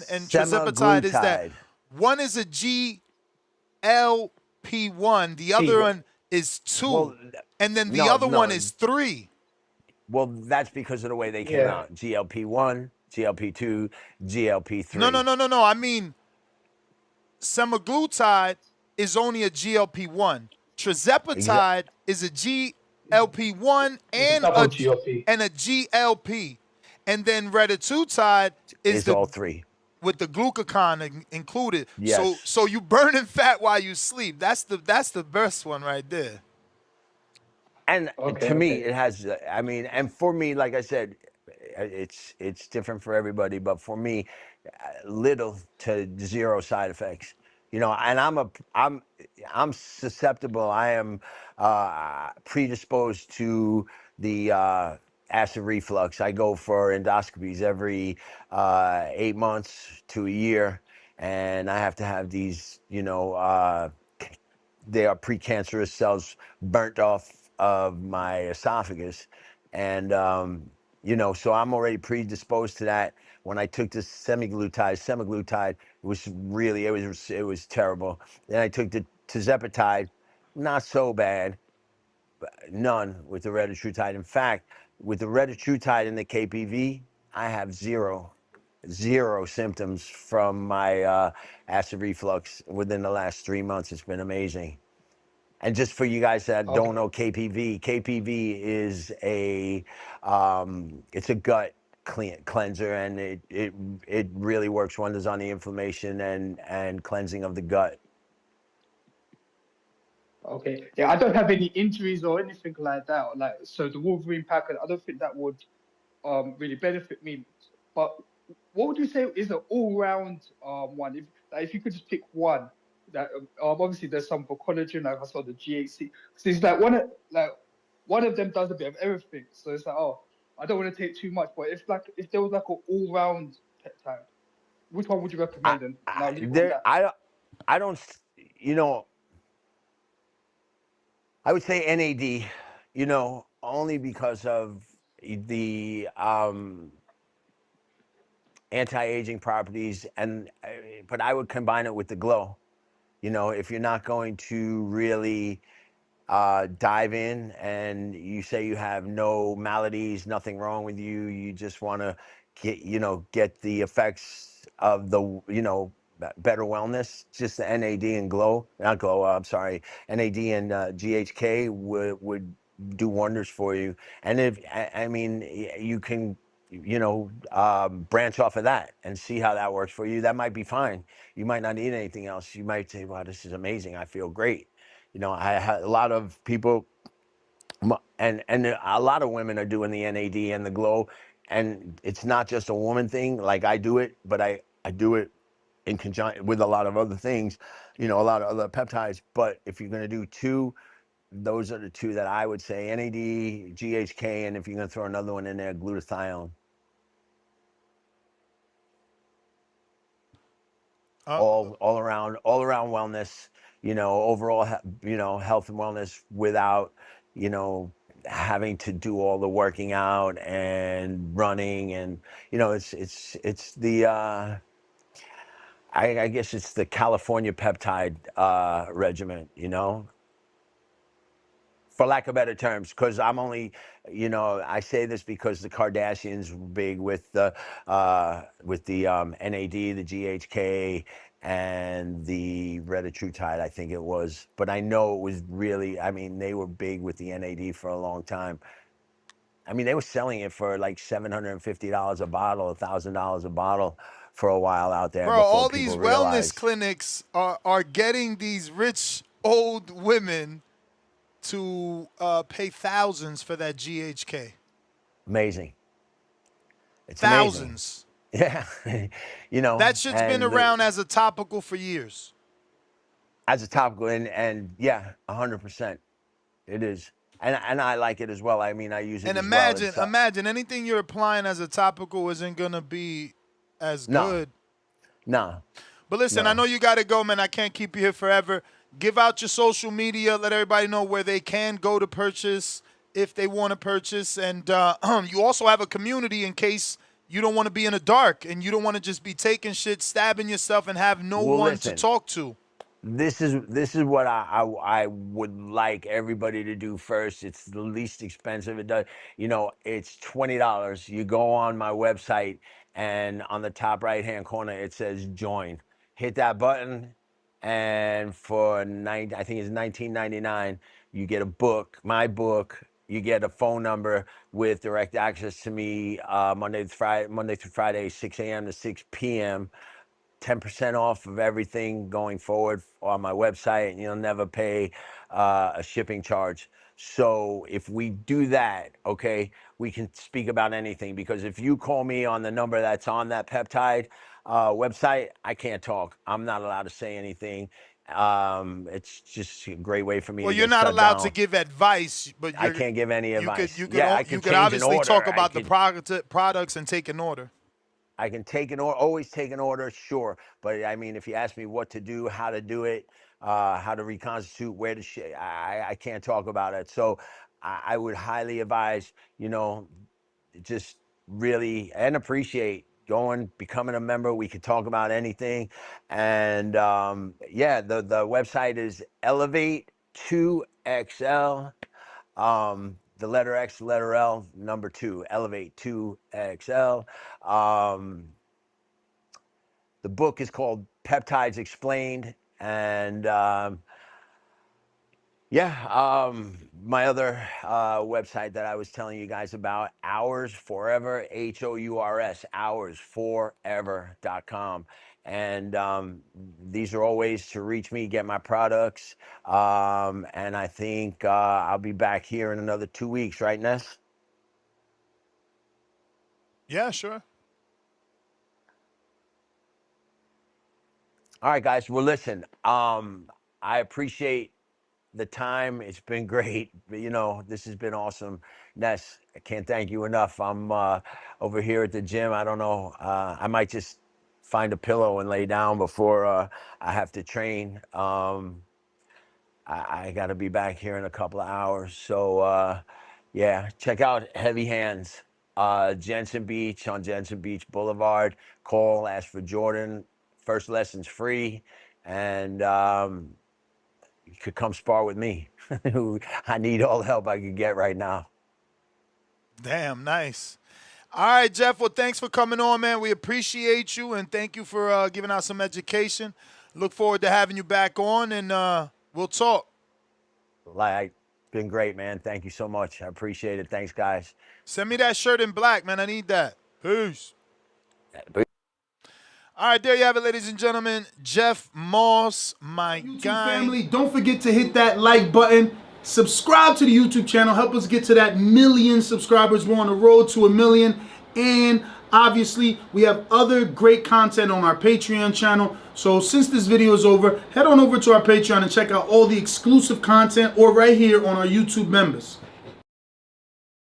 and tirzepatide is that Semaglutide. one is a GLP-1, the other T. one is 2, Well, and then the no, other one no. is 3. Well, that's because of the way they came Yeah. out. GLP-1, GLP-2, No, no, GLP-3. no, no, no. I mean, semaglutide is only a GLP-1. Exa- Tirzepatide is a GLP-1 It's a and double GOP. a GLP. And then retatrutide is It's the all three. with the glucagon included. So Yes. so you burning fat while you sleep. That's the best one right there. And Okay, to me, okay. it has. I mean, and for me, like I said, it's different for everybody. But for me, little to zero side effects. You know, and I'm susceptible. I am predisposed to the acid reflux. I go for endoscopies every 8 months to a year, and I have to have these, you know, they are precancerous cells burnt off of my esophagus, and you know, so I'm already predisposed to that. When I took this semaglutide, it was really, it was terrible. Then I took the tirzepatide, not so bad, none with the retatrutide. In fact, with the retatrutide and the KPV, I have zero symptoms from my acid reflux within the last 3 months. It's been amazing. And just for you guys that don't know KPV is it's a gut cleanser, and it really works wonders on the inflammation and cleansing of the gut. Okay. Yeah, I don't have any injuries or anything like that. Like, so the Wolverine packet, I don't think that would really benefit me. But what would you say is an all-round one? If you could just pick one, that obviously there's some for collagen, like I saw the GHC. So it's like one of them does a bit of everything. So it's like, oh, I don't want to take too much, but if there was like an all-round peptide, which one would you recommend? And I'll leave it on that. I don't, you know, I would say NAD, you know, only because of the anti-aging properties, and but I would combine it with the glow. You know, if you're not going to really dive in and you say you have no maladies, nothing wrong with you, you just want to get the effects of the, you know, better wellness, just the NAD and glow, not glow, I'm sorry, NAD and GHK would do wonders for you. And if, I mean, you can, you know, branch off of that and see how that works for you. That might be fine. You might not need anything else. You might say, wow, this is amazing. I feel great. You know, I had a lot of people, and a lot of women are doing the NAD and the glow, and it's not just a woman thing. Like I do it, but I do it in conjunction with a lot of other things, you know, a lot of other peptides. But if you're going to do two, those are the two that I would say: NAD, GHK, and if you're going to throw another one in there, glutathione. All around wellness, you know, overall, you know, health and wellness without, you know, having to do all the working out and running, and you know, it's the I guess it's the California peptide regimen, you know, for lack of better terms, because I'm only, you know, I say this because the Kardashians were big with the NAD, the GHK, and the retatrutide, I think it was. But I know it was really, I mean, they were big with the NAD for a long time. I mean, they were selling it for like $750 a bottle, $1,000 a bottle for a while out there. Bro, before all people these wellness realized. clinics are getting these rich old women to pay thousands for that GHK. Amazing. It's amazing. Thousands. Yeah. You know, That shit's been and around as a topical for years. as a topical, and yeah, 100%, it is, and I like it as well. I mean, I use it And as well. imagine anything you're applying as a topical isn't gonna be as No, good. no, But listen, I know no. you gotta go, man. I can't keep you here forever. Give out your social media. Let everybody know where they can go to purchase if they want to purchase. And you also have a community in case you don't want to be in the dark and you don't want to just be taking shit, stabbing yourself, and have no Well, one to listen. talk to. This is what I would like everybody to do first. It's the least expensive. It does, you know, it's $20. You go on my website, and on the top right hand corner it says join. Hit that button, and for I think it's $19.99. You get a book, my book. You get a phone number with direct access to me Monday through Friday, 6 a.m. to 6 p.m. 10% off of everything going forward on my website, and you'll never pay a shipping charge. So if we do that, okay, we can speak about anything, because if you call me on the number that's on that peptide, Website, I can't talk. I'm not allowed to say anything. It's just a great way for me Well, to you're get not shut allowed to down. give advice, but I can't give any you could advice. Yeah, I you could could change an obviously talk order. about the products and take an order. I can take an order, always take an order, sure. But I mean, if you ask me what to do, how to do it, how to reconstitute, where to I can't talk about it. So I would highly advise, you know, just really and appreciate going, becoming a member. We could talk about anything. And yeah, the website is Elevate 2XL. The letter X, letter L, number 2, Elevate 2XL. The book is called Peptides Explained. And yeah, my other website that I was telling you guys about, Hours Forever, HOURS, hoursforever.com. And these are all ways to reach me, get my products. And I think I'll be back here in another 2 weeks, right, Ness? Yeah, sure. All right, guys. Well, listen, I appreciate the time. It's been great. You know, this has been awesome. Ness, I can't thank you enough. I'm over here at the gym. I don't know. I might just find a pillow and lay down before I have to train. I got to be back here in a couple of hours. So, yeah, check out Heavy Hands, Jensen Beach on Jensen Beach Boulevard. Call, ask for Jordan. First lesson's free. And you could come spar with me. I need all the help I can get right now. Damn, nice. All right, Jeff. Well, thanks for coming on, man. We appreciate you, and thank you for giving out some education. Look forward to having you back on, and we'll talk. Like, been great, man. Thank you so much. I appreciate it. Thanks, guys. Send me that shirt in black, man. I need that. Peace. All right, there you have it, ladies and gentlemen. Jeff Moss, my guy. Family, don't forget to hit that like button. Subscribe to the YouTube channel. Help us get to that 1 million subscribers. We're on the road to 1 million. And obviously, we have other great content on our Patreon channel. So since this video is over, head on over to our Patreon and check out all the exclusive content or right here on our YouTube members.